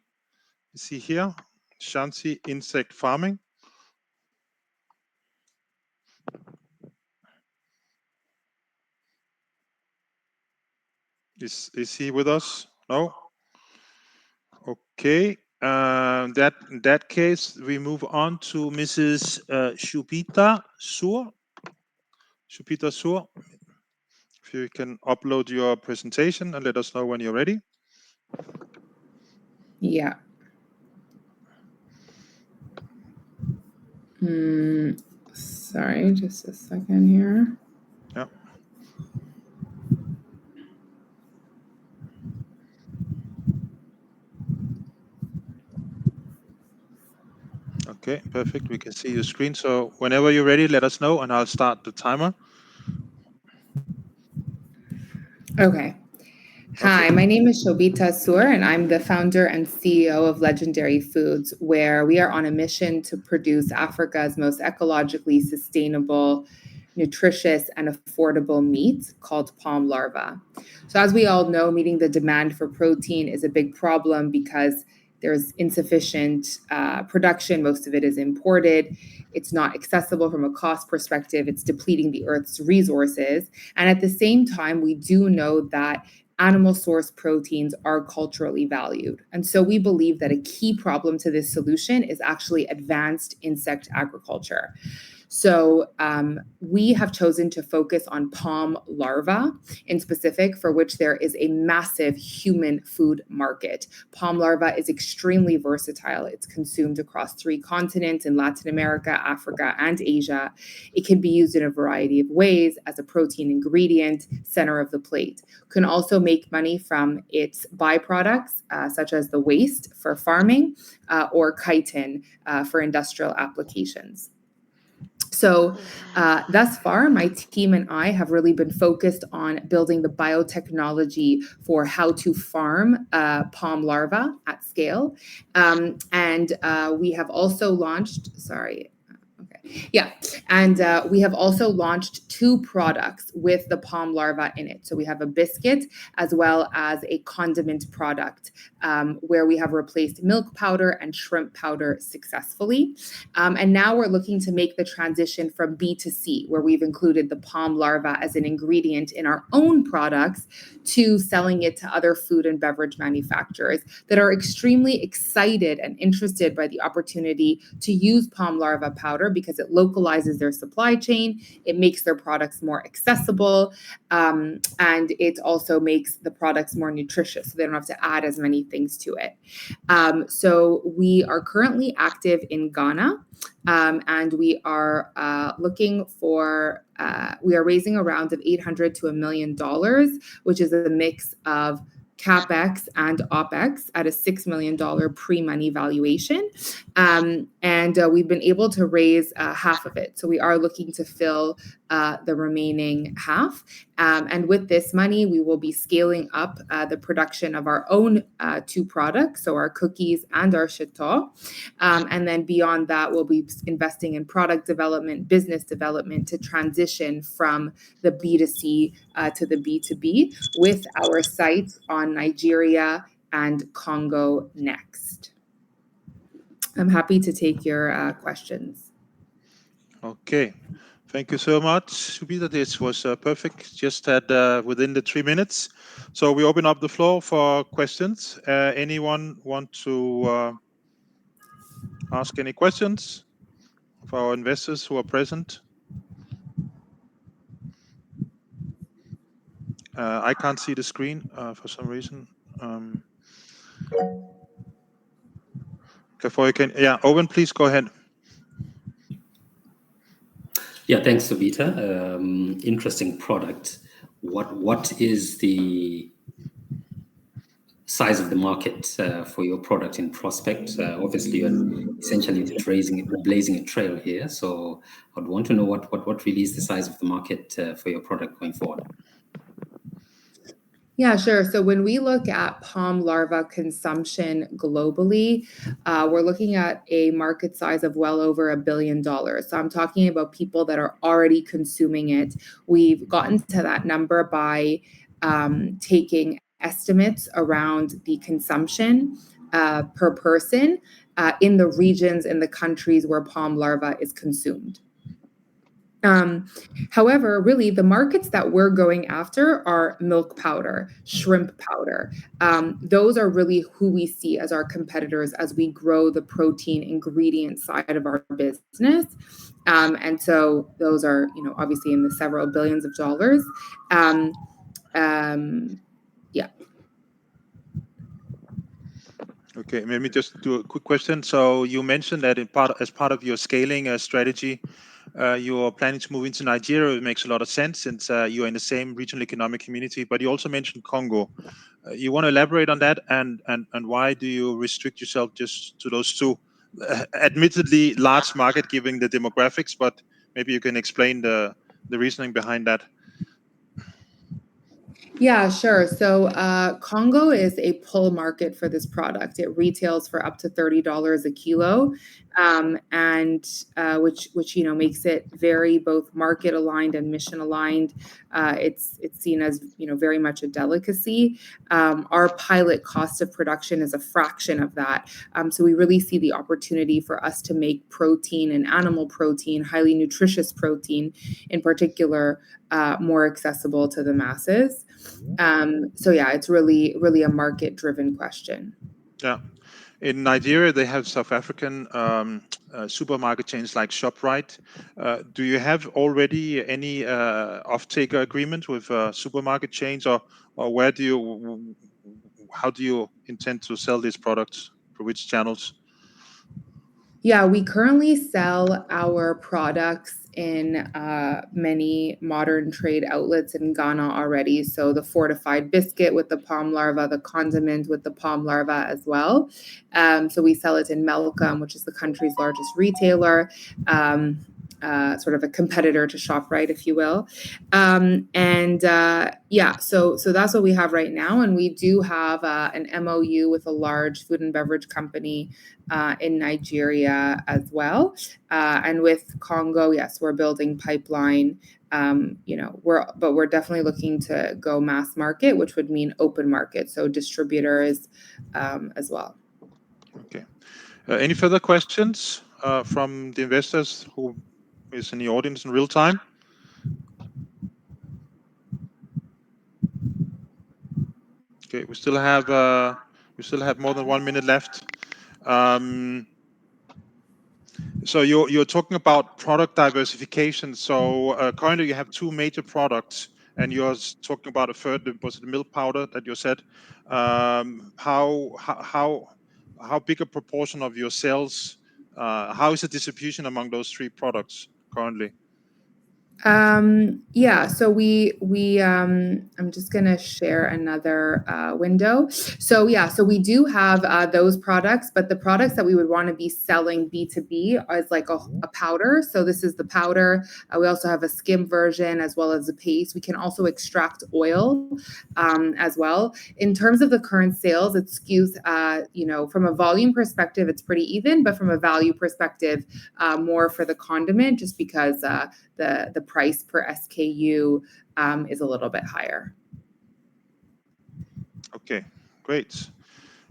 You see here, Shanxi Insect Farming. Is he with us? No. Okay. In that case, we move on to Mrs. Shobhita Soor. Shobhita Soor, if you can upload your presentation and let us know when you're ready. Yeah. Sorry, just a second here. Yeah. Okay, perfect. We can see your screen. So whenever you're ready, let us know and I'll start the timer. Okay. Hi, my name is Shobhita Soor, and I'm the founder and CEO of Legendary Foods, where we are on a mission to produce Africa's most ecologically sustainable, nutritious, and affordable meat called palm larva. So as we all know, meeting the demand for protein is a big problem because there's insufficient production. Most of it is imported. It's not accessible from a cost perspective. It's depleting the Earth's resources. And at the same time, we do know that animal source proteins are culturally valued. And so we believe that a key problem to this solution is actually advanced insect agriculture. So we have chosen to focus on palm larvae in specific, for which there is a massive human food market. Palm larva is extremely versatile. It's consumed across 3 continents in Latin America, Africa, and Asia. It can be used in a variety of ways as a protein ingredient, center of the plate. Can also make money from its byproducts, such as the waste for farming or chitin for industrial applications. So thus far, my team and I have really been focused on building the biotechnology for how to farm palm larvae at scale. And we have also launched, we have also launched 2 products with the palm larva in it. So we have a biscuit as well as a condiment product where we have replaced milk powder and shrimp powder successfully. And now we're looking to make the transition from B to C, where we've included the palm larva as an ingredient in our own products, to selling it to other food and beverage manufacturers that are extremely excited and interested by the opportunity to use palm larva powder because it localizes their supply chain, it makes their products more accessible, and it also makes the products more nutritious, so they don't have to add as many things to it. So we are currently active in Ghana, and we are we are raising a round of $800 to $1 million, which is a mix of CapEx and OpEx at a $6 million pre-money valuation. And we've been able to raise half of it. So we are looking to fill the remaining half. And with this money, we will be scaling up the production of our own 2 products, so our cookies and our chateau. And then beyond that, we'll be investing in product development, business development to transition from the B2C to the B2B, with our sights on Nigeria and Congo next. I'm happy to take your questions. Okay. Thank you so much, Shobhita. This was perfect. Just had within the 3 minutes. So we open up the floor for questions. Anyone want to ask any questions of our investors who are present? I can't see the screen for some reason. Owen, please go ahead. Yeah, thanks, Shobhita. Interesting product. What is the size of the market for your product in prospect? Obviously, you're essentially blazing a trail here. So I'd want to know what really is the size of the market for your product going forward. Yeah, sure. So when we look at palm larva consumption globally, we're looking at a market size of well over $1 billion. So I'm talking about people that are already consuming it. We've gotten to that number by taking estimates around the consumption per person in the regions, in the countries where palm larva is consumed. However, really, the markets that we're going after are milk powder, shrimp powder. Those are really who we see as our competitors as we grow the protein ingredient side of our business. And so those are, obviously in the several billions of dollars. Yeah. Okay, maybe just do a quick question. So you mentioned that as part of your scaling strategy, you're planning to move into Nigeria. It makes a lot of sense since you're in the same regional economic community, but you also mentioned Congo. You want to elaborate on that, and why do you restrict yourself just to those two? Admittedly, large market given the demographics, but maybe you can explain the reasoning behind that. Yeah, sure. So Congo is a pull market for this product. It retails for up to $30 a kilo, and which makes it very both market aligned and mission aligned. It's seen as very much a delicacy. Our pilot cost of production is a fraction of that. So we really see the opportunity for us to make protein and animal protein, highly nutritious protein in particular, more accessible to the masses. So yeah, it's really a market-driven question. Yeah. In Nigeria, they have South African supermarket chains like ShopRite. Do you have already any off-taker agreement with supermarket chains, or how do you intend to sell these products? For which channels? Yeah, we currently sell our products in many modern trade outlets in Ghana already. So the fortified biscuit with the palm larva, the condiment with the palm larva as well. So we sell it in Melcom, which is the country's largest retailer. Sort of a competitor to ShopRite, if you will. Yeah, so that's what we have right now. And we do have an MOU with a large food and beverage company in Nigeria as well. And with Congo, yes, we're building pipeline. We're definitely looking to go mass market, which would mean open market, so distributors as well. Okay. Any further questions from the investors who is in the audience in real time? Okay, we still have more than 1 minute left. So you're talking about product diversification. So currently you have two major products, and you're talking about a third. Was it the milk powder that you said? How big a proportion of your sales? How is the distribution among those three products currently? Yeah, so I'm just gonna share another window. So yeah, so we do have those products, but the products that we would want to be selling B2B is like a powder. So this is the powder. We also have a skim version as well as a paste. We can also extract oil as well. In terms of the current sales, it skews, from a volume perspective, it's pretty even, but from a value perspective, more for the condiment, just because the price per SKU is a little bit higher. Okay, great.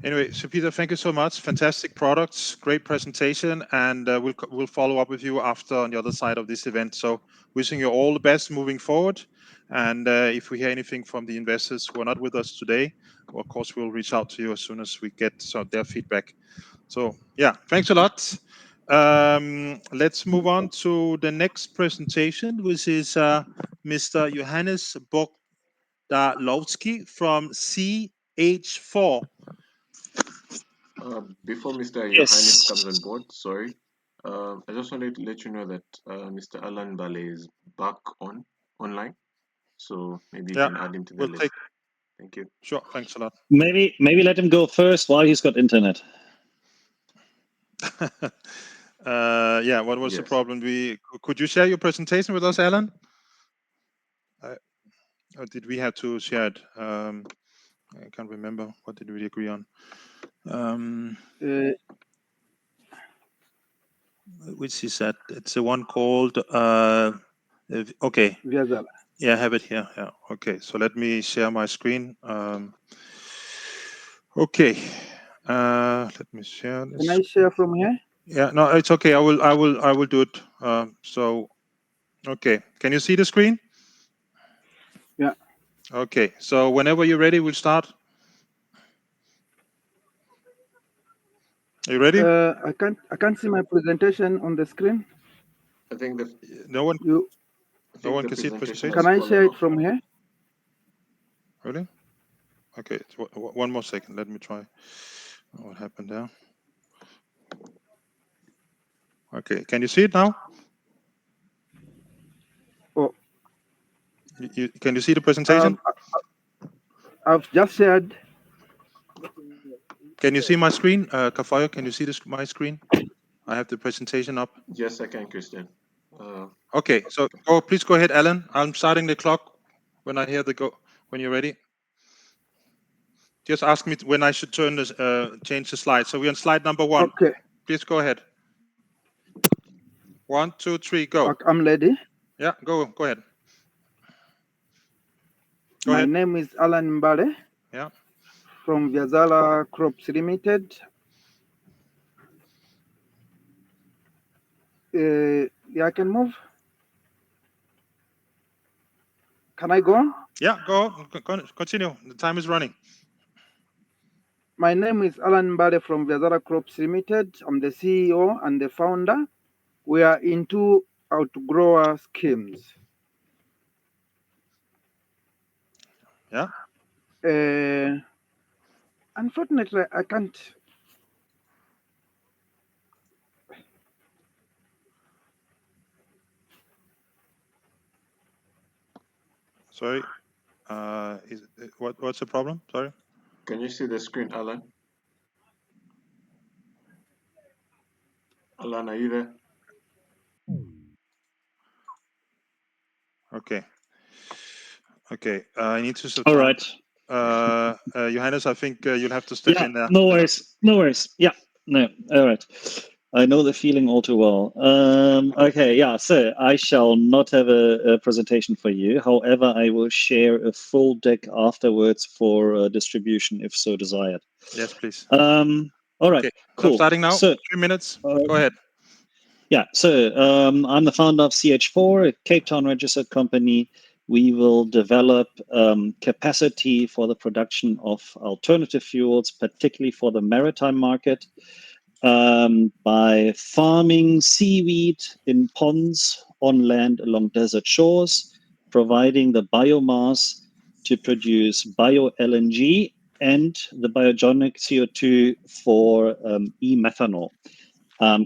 Anyway, Shobhita, thank you so much. Fantastic products, great presentation, and we'll follow up with you after on the other side of this event. So wishing you all the best moving forward. And if we hear anything from the investors who are not with us today, of course, we'll reach out to you as soon as we get their feedback. So yeah, thanks a lot. Let's move on to the next presentation, which is Mr. Johannes Bochdalofsky from CH4. Before Mr. Yes. Johannes comes on board, sorry, I just wanted to let you know that Mr. Allan Mbale is back online, so maybe you Yeah, can add him to the we'll list. take. Thank you. Sure, thanks a lot. Maybe let him go first while he's got internet. Yeah, what was the Yes. problem? Could you share your presentation with us, Alan? Or did we have to share it? I can't remember. What did we agree on? Which is that? It's the one called. Okay. Viazala. Yeah, I have it here. Yeah. Okay. So let me share my screen. Okay. Let me share this. Can I share from here? Yeah. No, it's okay. I will do it. So, okay. Can you see the screen? Yeah. Okay. So whenever you're ready, we'll start. Are you ready? I can't see my presentation on the screen. I think the No one. No one can see the presentation. Can I share it from here? Really? Okay. One more second. Let me try. What happened there? Okay. Can you see it now? Oh. Can you see the presentation? I've just shared. Can you see my screen, Kafayo? Can you see my screen? I have the presentation up. Yes, I can, Christian. Okay, so please go ahead, Alan. I'm starting the clock when I hear the go. When you're ready, just ask me when I should turn this, change the slide. So we're on slide number 1. Okay. Please go ahead. 1, 2, 3, go. Okay, I'm ready. Yeah, go ahead. My name is Allan Mbale. Yeah. From Viazala Crops Limited. Yeah, I can move. Can I go on? Yeah, go on. Continue. The time is running. My name is Allan Mbale from Viazala Crops Limited. I'm the CEO and the founder. We are into outgrower schemes. Yeah. Unfortunately, I can't. Sorry. What's the problem? Sorry. Can you see the screen, Alan? Alan, are you there? Okay. Okay. I need to. All right. Johannes, I think you'll have to step in there. No worries. No worries. Yeah. No. All right. I know the feeling all too well. Okay. Yeah. So I shall not have a presentation for you. However, I will share a full deck afterwards for distribution if so desired. Yes, please. All right. Okay. Cool. I'm starting now. So, 3 minutes. Go ahead. Yeah. So I'm the founder of CH4, a Cape Town registered company. We will develop capacity for the production of alternative fuels, particularly for the maritime market, by farming seaweed in ponds on land along desert shores, providing the biomass to produce bio-LNG and the biogenic CO2 for e-methanol.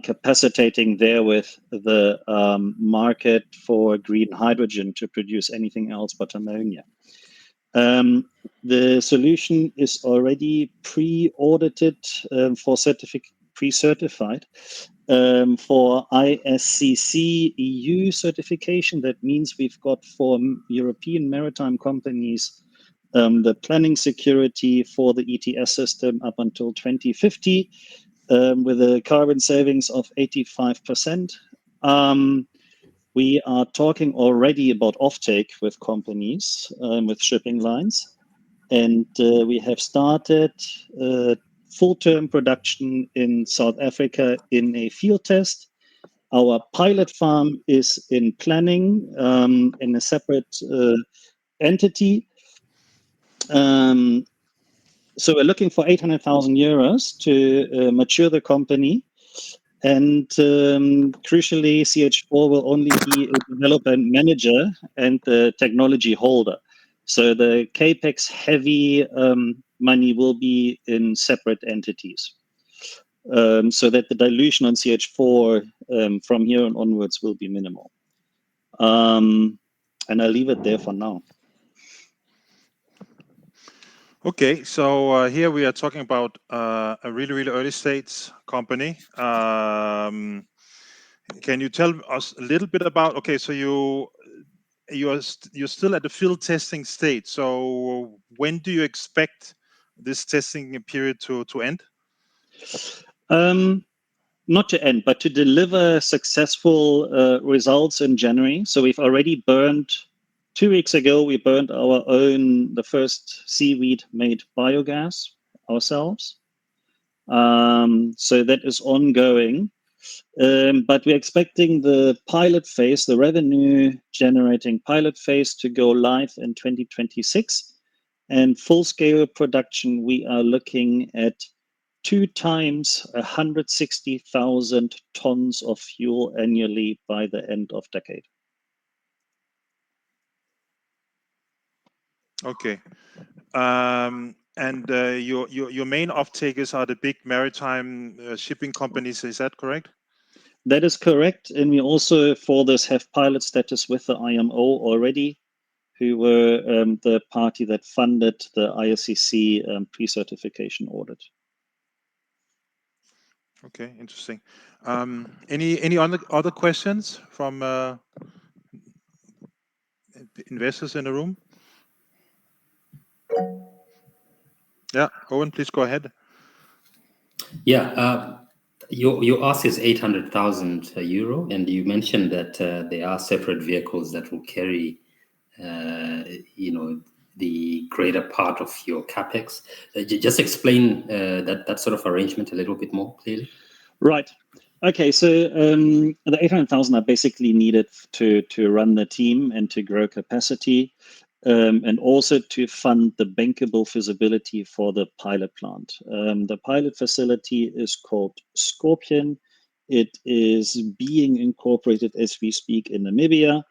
Capacitating therewith the market for green hydrogen to produce anything else but ammonia. The solution is already pre-audited pre-certified for ISCC EU certification. That means we've got for European maritime companies the planning security for the ETS system up until 2050. With a carbon savings of 85%. We are talking already about offtake with companies, with shipping lines. And we have started full-term production in South Africa in a field test. Our pilot farm is in planning in a separate entity. So we're looking for 800,000 euros to mature the company. And crucially, CH4 will only be a development manager and the technology holder. So the CAPEX heavy money will be in separate entities. so that the dilution on CH4 from here on onwards will be minimal. And I'll leave it there for now. Okay, so here we are talking about a really, really early stage company. Can you tell us a little bit about? Okay, so you're still at the field testing stage. So when do you expect this testing period to end? Not to end, but to deliver successful results in January. So we've already burned. 2 weeks ago, we burned the first seaweed-made biogas ourselves. So that is ongoing. But we're expecting the pilot phase, the revenue-generating pilot phase, to go live in 2026. And full-scale production, we are looking at 2 times 160,000 tons of fuel annually by the end of decade. Okay, and your main off-takers are the big maritime shipping companies. Is that correct? That is correct, and we also for this have pilot status with the IMO already, who were the party that funded the ISCC pre-certification audit. Okay, interesting. Any other questions from investors in the room? Yeah, Owen, please go ahead. Yeah, your ask is 800,000 euro, and you mentioned that there are separate vehicles that will carry, the greater part of your capex. Just explain that sort of arrangement a little bit more clearly. Right. Okay, so the 800,000 are basically needed to run the team and to grow capacity, and also to fund the bankable feasibility for the pilot plant. The pilot facility is called Scorpion. It is being incorporated as we speak in Namibia,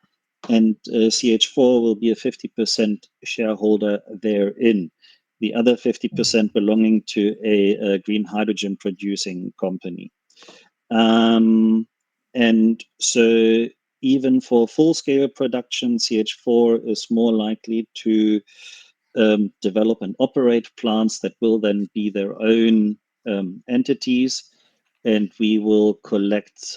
and CH4 will be a 50% shareholder therein. The other 50% belonging to a green hydrogen producing company. And so even for full-scale production, CH4 is more likely to develop and operate plants that will then be their own entities, and we will collect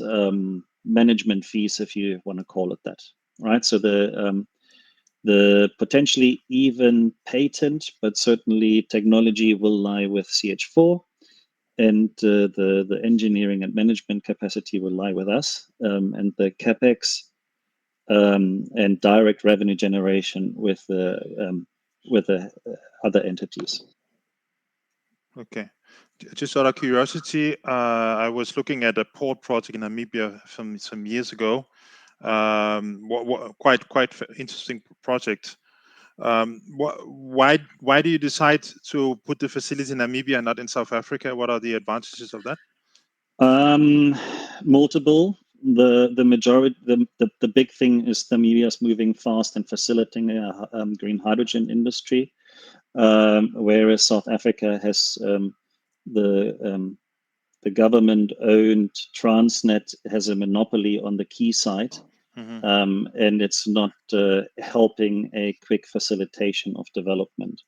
management fees, if you want to call it that. Right. So the potentially even patent, but certainly technology will lie with CH4. And the engineering and management capacity will lie with us, and the capex and direct revenue generation with the other entities. Okay, just out of curiosity, I was looking at a port project in Namibia from some years ago. Quite interesting project. Why do you decide to put the facility in Namibia and not in South Africa? What are the advantages of that? Multiple. The majority, the big thing is Namibia is moving fast and facilitating a green hydrogen industry, whereas South Africa has the government-owned Transnet has a monopoly on the key site. Mm-hmm. And it's not helping a quick facilitation of development.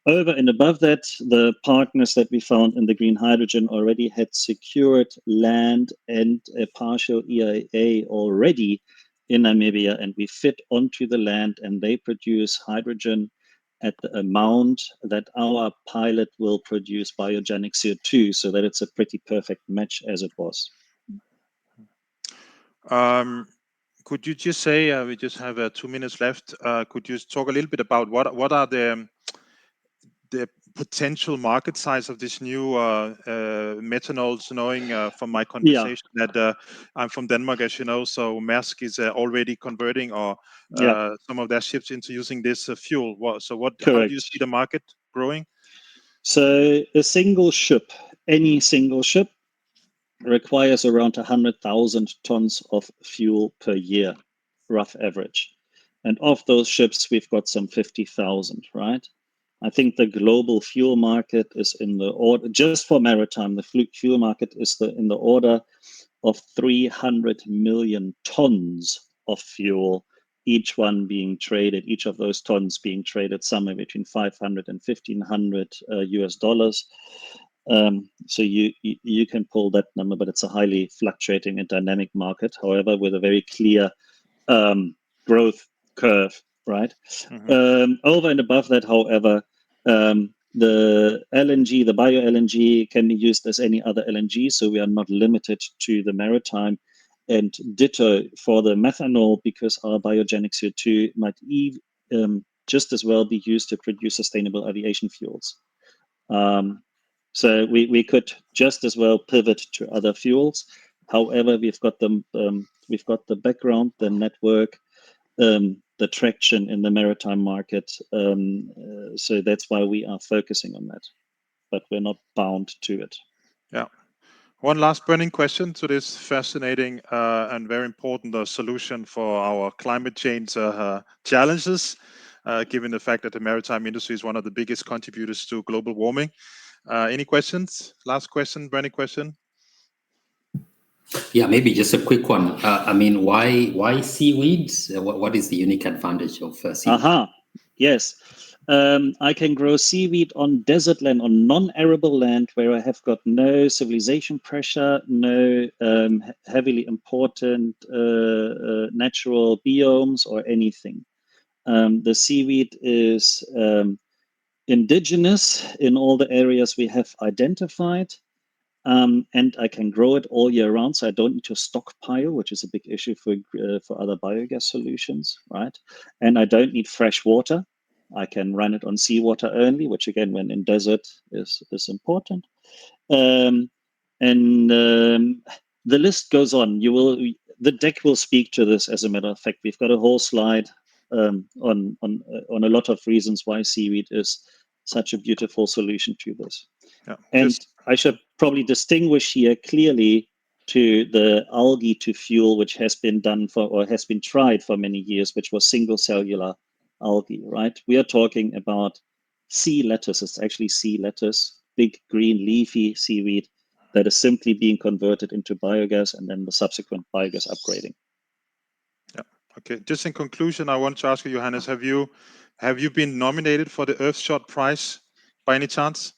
Over and above that, the partners that we found in the green hydrogen already had secured land and a partial EIA already in Namibia, and we fit onto the land, and they produce hydrogen at the amount that our pilot will produce biogenic CO2, so that it's a pretty perfect match as it was. Could you just say, we just have 2 minutes left, could you talk a little bit about what are the potential market size of this new methanol, knowing from my conversation that I'm from Denmark, as you know, so Maersk is already converting some of their ships into using this fuel. How do you see the market growing? So a single ship, any single ship, requires around 100,000 tons of fuel per year, rough average. And of those ships, we've got some 50,000, right? I think the global fuel market is in the order, just for maritime, the fuel market is in the order of 300 million tons of fuel, each one being traded, each of those tons being traded somewhere between 500 and 1500 US dollars. So you can pull that number, but it's a highly fluctuating and dynamic market, however, with a very clear growth curve, right? Over and above that, however, the LNG, the bio LNG, can be used as any other LNG, so we are not limited to the maritime. And ditto for the methanol, because our biogenic CO2 might just as well be used to produce sustainable aviation fuels. So we could just as well pivot to other fuels. However, we've got the background, the network, the traction in the maritime market. So that's why we are focusing on that, but we're not bound to it. Yeah. One last burning question to this fascinating and very important solution for our climate change challenges, given the fact that the maritime industry is one of the biggest contributors to global warming. Any questions? Last question, burning question. Yeah, maybe just a quick one. I mean, why seaweed? What is the unique advantage of seaweed? Yes. I can grow seaweed on desert land, on non-arable land, where I have got no civilization pressure, no heavily important natural biomes or anything. The seaweed is indigenous in all the areas we have identified. And I can grow it all year round, so I don't need to stockpile, which is a big issue for other biogas solutions, right? And I don't need fresh water. I can run it on seawater only, which again, when in desert, is important. The list goes on. The deck will speak to this. As a matter of fact, we've got a whole slide on a lot of reasons why seaweed is such a beautiful solution to this. Yeah, and I should probably distinguish here clearly to the algae to fuel, which has been done has been tried for many years, which was single cellular algae, right? We are talking about sea lettuce. It's actually sea lettuce, big green leafy seaweed that is simply being converted into biogas and then the subsequent biogas upgrading. Yeah. Okay. Just in conclusion, I want to ask you, Johannes, have you been nominated for the Earthshot Prize by any chance?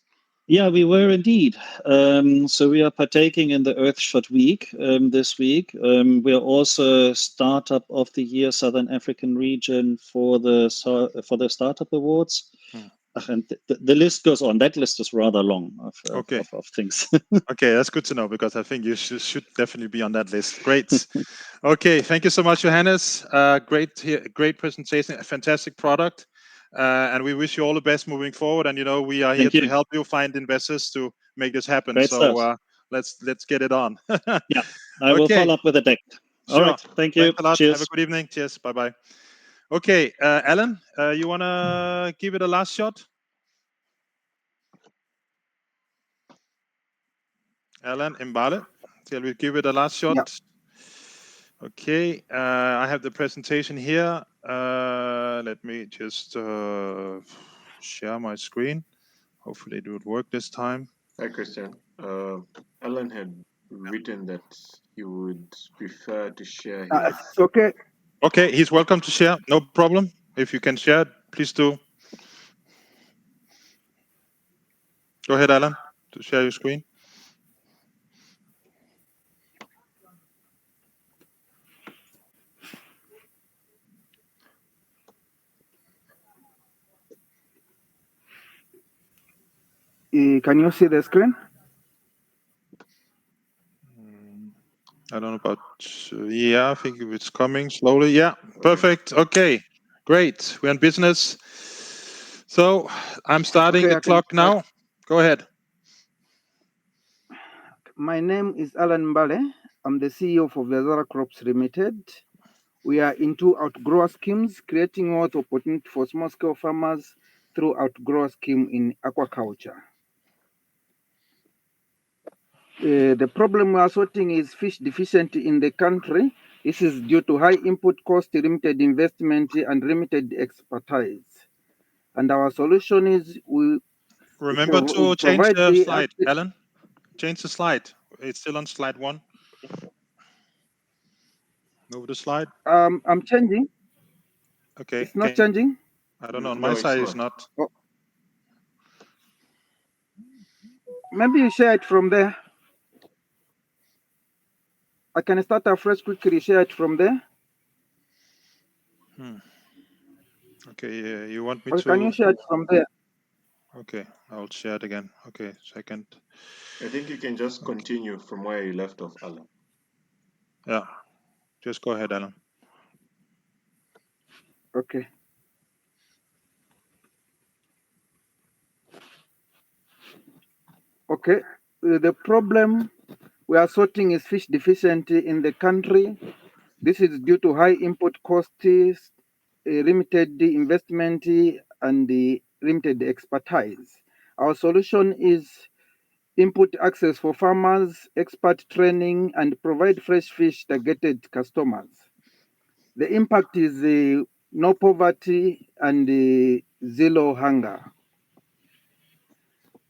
Yeah, we were indeed. So we are partaking in the Earthshot Week this week. We are also Startup of the Year Southern African region for the Startup Awards. And the list goes on. That list is rather long of things. Okay, that's good to know, because I think you should definitely be on that list. Great. Okay, thank you so much, Johannes. Great presentation, a fantastic product. And we wish you all the best moving forward. And we are here to help you find investors to make this happen. Great stuff. Let's get it on. Yeah, I will follow up with a deck. All right, thank you. Thanks a lot. Cheers. Have a good evening. Cheers. Bye-bye. Okay, Allan, you want to give it a last shot? Allan Mbale, shall we give it a last shot? Yep. Okay, I have the presentation here. Let me just share my screen. Hopefully it would work this time. Hi, Christian. Allan had written that he would prefer to share his... It's okay. Okay, he's welcome to share. No problem. If you can share, please do. Go ahead, Allan, to share your screen. Can you see the screen? I don't know about, yeah, I think it's coming slowly. Yeah, perfect. Okay, great. We're in business. So I'm starting the clock now. Go ahead. My name is Allan Mbale. I'm the CEO for Viazara Crops Limited. We are into outgrower schemes, creating wealth opportunity for small-scale farmers through outgrower scheme in aquaculture. The problem we are sorting is fish deficiency in the country. This is due to high input cost, limited investment, and limited expertise. And our solution is we Remember to change provide the the slide, Alan. Change the slide. It's still on slide 1. Move the slide. I'm changing. Okay. It's not changing. I don't know. On No, my it's side, not. it's not. Oh. Maybe you share it from there. I can start afresh quickly, share it from there. Okay, you want me Or to... can you share it from there? Okay, I'll share it again. Okay, second. I think you can just continue from where you left off, Alan. Yeah, just go ahead, Alan. Okay. Okay. The problem we are sorting is fish deficiency in the country. This is due to high input costs, limited investment, and the limited expertise. Our solution is input access for farmers, expert training, and provide fresh fish targeted customers. The impact is no poverty and zero hunger.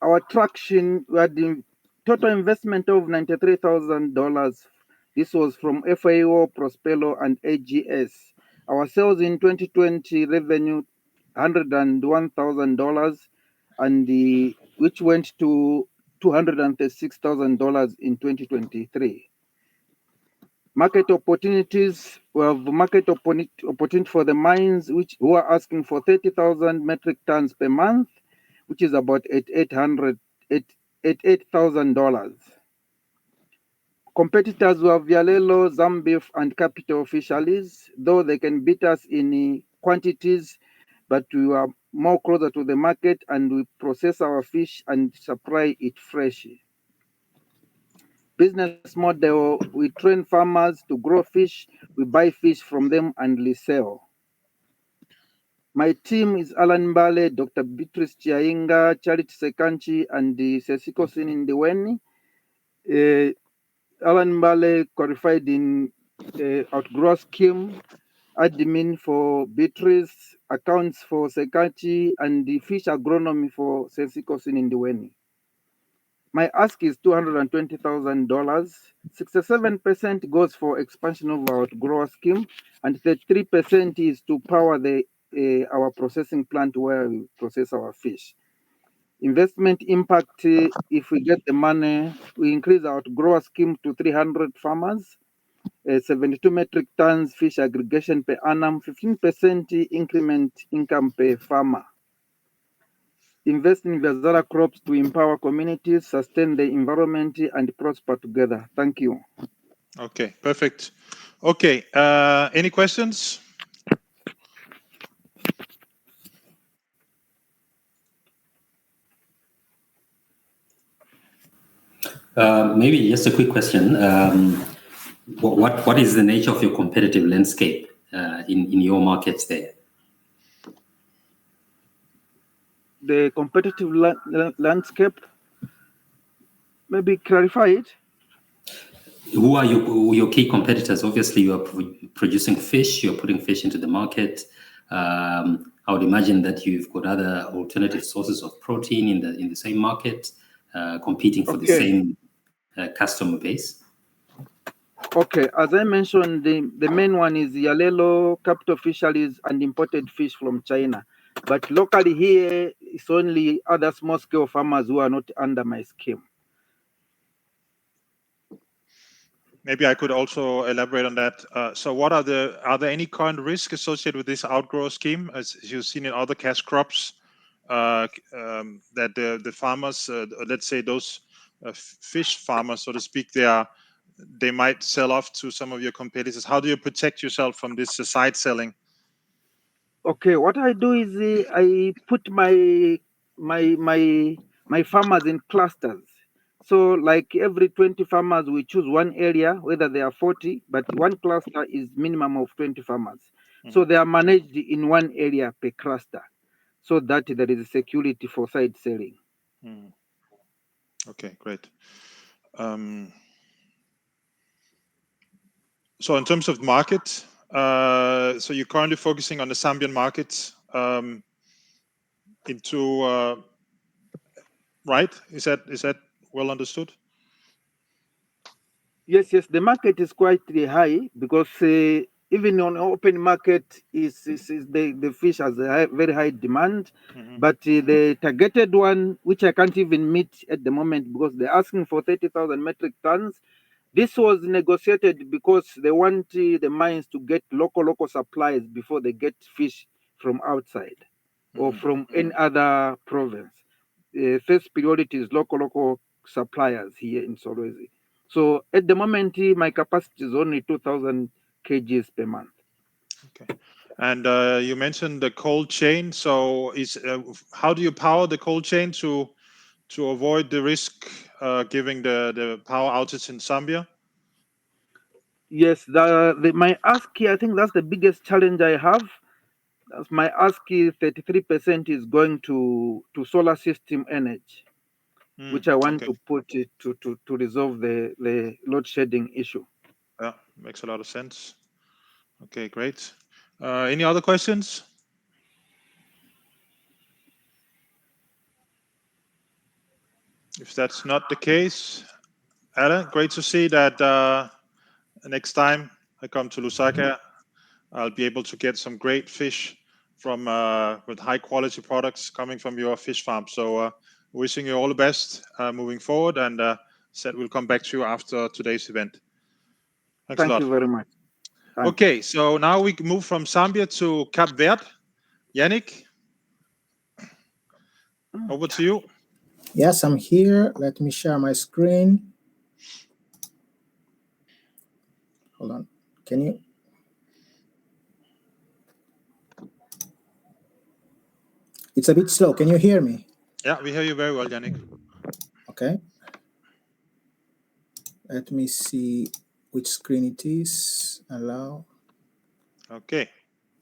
Our traction, we had the total investment of $93,000. This was from FAO, Prospero, and AGS. Our sales in 2020 revenue $101,000, and which went to $236,000 in 2023. Market opportunities, we have market opportunity for the mines who are asking for 30,000 metric tons per month, which is about $88,000. Competitors were Vialelo, Zambif, and Capital Fisheries, though they can beat us in quantities, but we are more closer to the market and we process our fish and supply it fresh. Business model, we train farmers to grow fish, we buy fish from them and resell. My team is Allan Mbale, Dr. Beatrice Chiainga, Charity Sekanchi, and Sesiko Sinindiweni. Allan Mbale qualified in outgrow scheme, admin for Beatrice, accounts for Sekanchi, and the fish agronomy for Sesiko Sinindiweni. My ask is $220,000. 67% goes for expansion of our grower scheme, and 33% is to power our processing plant where we process our fish. Investment impact, if we get the money, we increase our grower scheme to 300 farmers, 72 metric tons fish aggregation per annum, 15% increment income per farmer. Invest in Viazara crops to empower communities, sustain the environment, and prosper together. Thank you. Okay, perfect. Okay, any questions? Maybe just a quick question. What is the nature of your competitive landscape in your markets there? The competitive landscape, maybe clarify it. Who are your key competitors? Obviously, you are producing fish, you're putting fish into the market. I would imagine that you've got other alternative sources of protein in the same market, competing for the same customer base. Okay, as I mentioned, the main one is Yalelo, Capital Fisheries, and imported fish from China. But locally here, it's only other small-scale farmers who are not under my scheme. Maybe I could also elaborate on that. So what are there any current risks associated with this outgrow scheme, as you've seen in other cash crops, that the farmers, let's say those fish farmers, so to speak, they might sell off to some of your competitors? How do you protect yourself from this side selling? Okay, what I do is I put my farmers in clusters. So like every 20 farmers, we choose one area, whether there are 40, but one cluster is minimum of 20 farmers. So they are managed in one area per cluster, so that there is security for side selling. Okay, great. So in terms of market, so you're currently focusing on the Zambian market. into right? Is that well understood? Yes, the market is quite high because even on open market the fish has a very high demand, but the targeted one, which I can't even meet at the moment because they're asking for 30,000 metric tons. This was negotiated because they want the mines to get local supplies before they get fish from outside or from any other province. First priority is local suppliers here in Solwezi. So at the moment, my capacity is only 2,000 kgs per month. Okay. And you mentioned the cold chain. So how do you power the cold chain to avoid the risk giving the power outage in Zambia? Yes, my ASCII, I think that's the biggest challenge I have. That's my ASCII 33% is going to solar system energy, which I want to put it to resolve the load shedding issue. Yeah, makes a lot of sense. Okay, great. Any other questions? If that's not the case, Allan, great to see that next time I come to Lusaka, I'll be able to get some great fish from with high quality products coming from your fish farm. So wishing you all the best moving forward, and said we'll come back to you after today's event. Thanks a lot. Thank you very much. Thanks. Okay, so now we move from Zambia to Cape Verde. Yannick, over to you. Yes, I'm here. Let me share my screen. Hold on. Can you? It's a bit slow. Can you hear me? Yeah, we hear you very well, Yannick. Okay. Let me see which screen it is. Allow. Okay.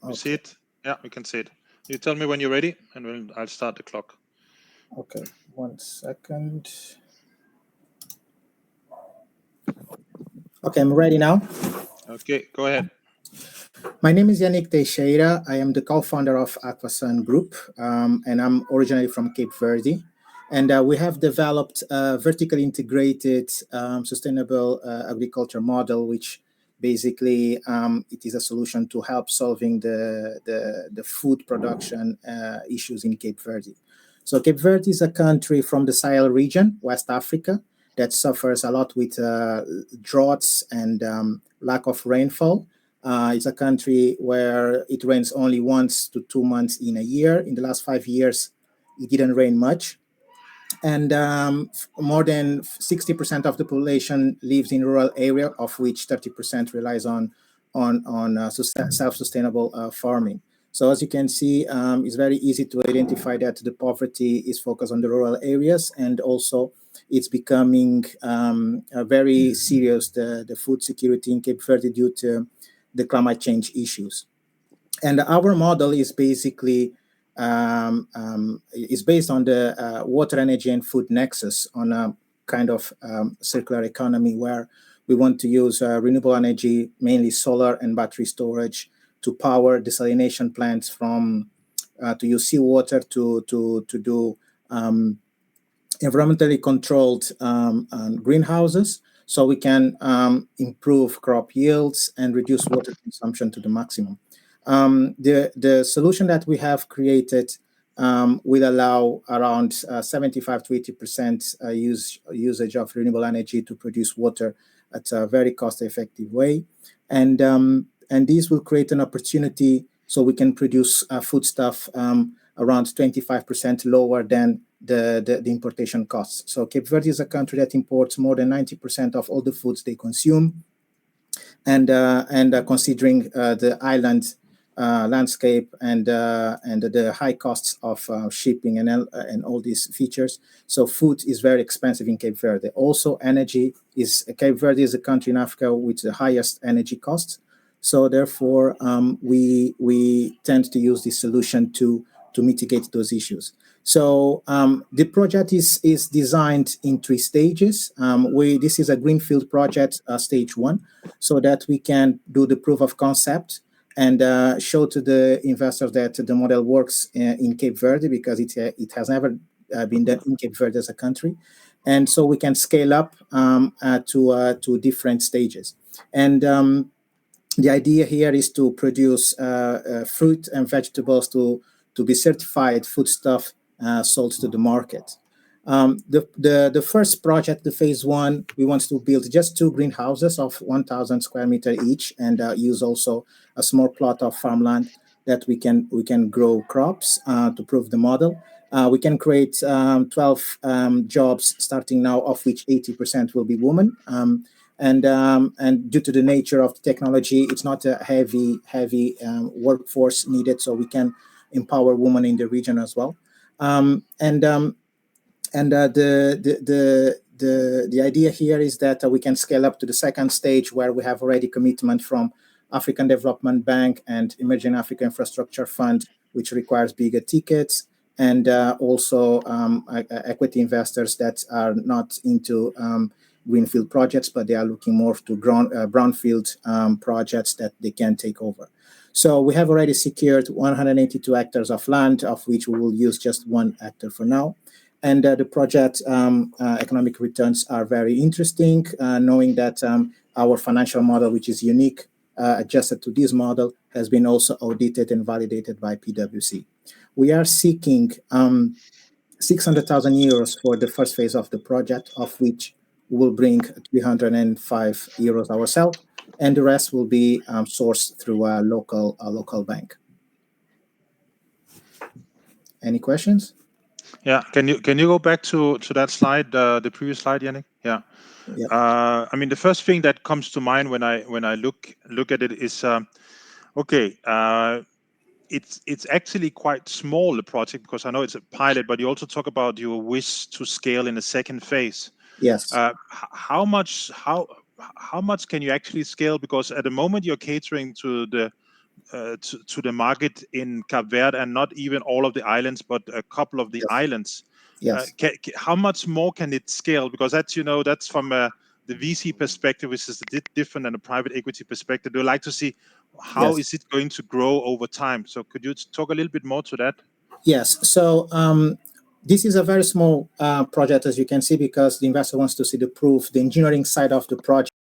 We see it. Yeah, we can see it. You tell me when you're ready, and I'll start the clock. Okay, 1 second. Okay, I'm ready now. Okay, go ahead. My name is Yannick Teixeira. I am the co-founder of Aquasun Group, and I'm originally from Cape Verde. And we have developed a vertically integrated sustainable agriculture model, which basically it is a solution to help solving the food production issues in Cape Verde. So Cape Verde is a country from the Sahel region, West Africa, that suffers a lot with droughts and lack of rainfall. It's a country where it rains only 1 to 2 months in a year. In the last 5 years, it didn't rain much. And more than 60% of the population lives in rural area, of which 30% relies on self-sustainable farming. So as you can see, it's very easy to identify that the poverty is focused on the rural areas, and also it's becoming very serious, the food security in Cape Verde due to the climate change issues. And our model is basically is based on the water, energy, and food nexus, on a kind of circular economy where we want to use renewable energy, mainly solar and battery storage, to power desalination plants, from to use seawater to do environmentally controlled greenhouses, so we can improve crop yields and reduce water consumption to the maximum. The solution that we have created will allow around 75 to 80% usage of renewable energy to produce water at a very cost-effective way, and this will create an opportunity so we can produce foodstuff around 25% lower than the importation costs. So Cape Verde is a country that imports more than 90% of all the foods they consume, and considering the island landscape and the high costs of shipping and all these features, so food is very expensive in Cape Verde. Also, energy is Cape Verde is a country in Africa with the highest energy costs. So therefore, we tend to use this solution to mitigate those issues. So the project is designed in 3 stages. This is a greenfield project, stage 1, so that we can do the proof of concept and show to the investors that the model works in Cape Verde, because it has never been done in Cape Verde as a country. And so we can scale up to different stages. And the idea here is to produce fruit and vegetables to be certified foodstuff sold to the market. The first project, the phase 1, we want to build just 2 greenhouses of 1,000 square meter each, and use also a small plot of farmland that we can grow crops to prove the model. We can create 12 jobs starting now, of which 80% will be women. And due to the nature of the technology, it's not a heavy workforce needed, so we can empower women in the region as well. The idea here is that we can scale up to the second stage, where we have already commitment from African Development Bank and Emerging Africa Infrastructure Fund, which requires bigger tickets, and also equity investors that are not into greenfield projects, but they are looking more to brownfield projects that they can take over. So we have already secured 182 hectares of land, of which we will use just 1 hectare for now. And the project economic returns are very interesting, knowing that our financial model, which is unique, adjusted to this model, has been also audited and validated by PwC. We are seeking 600,000 euros for the first phase of the project, of which we will bring 305 euros ourselves, and the rest will be sourced through a local bank. Any questions? Yeah, can you go back to that slide, the previous slide, Yannick? Yeah. I mean, the first thing that comes to mind when I look at it is it's actually quite small, the project, because I know it's a pilot, but you also talk about your wish to scale in the second phase. Yes. How much can you actually scale? Because at the moment you're catering to the market in Cape Verde, and not even all of the islands, but a couple of the islands. Yes. How much more can it scale? Because that's from the VC perspective, which is a bit different than a private equity perspective. They like to see how is it going to grow over time. So could you talk a little bit more to that? Yes. So this is a very small project, as you can see, because the investor wants to see the proof, the engineering side of the project.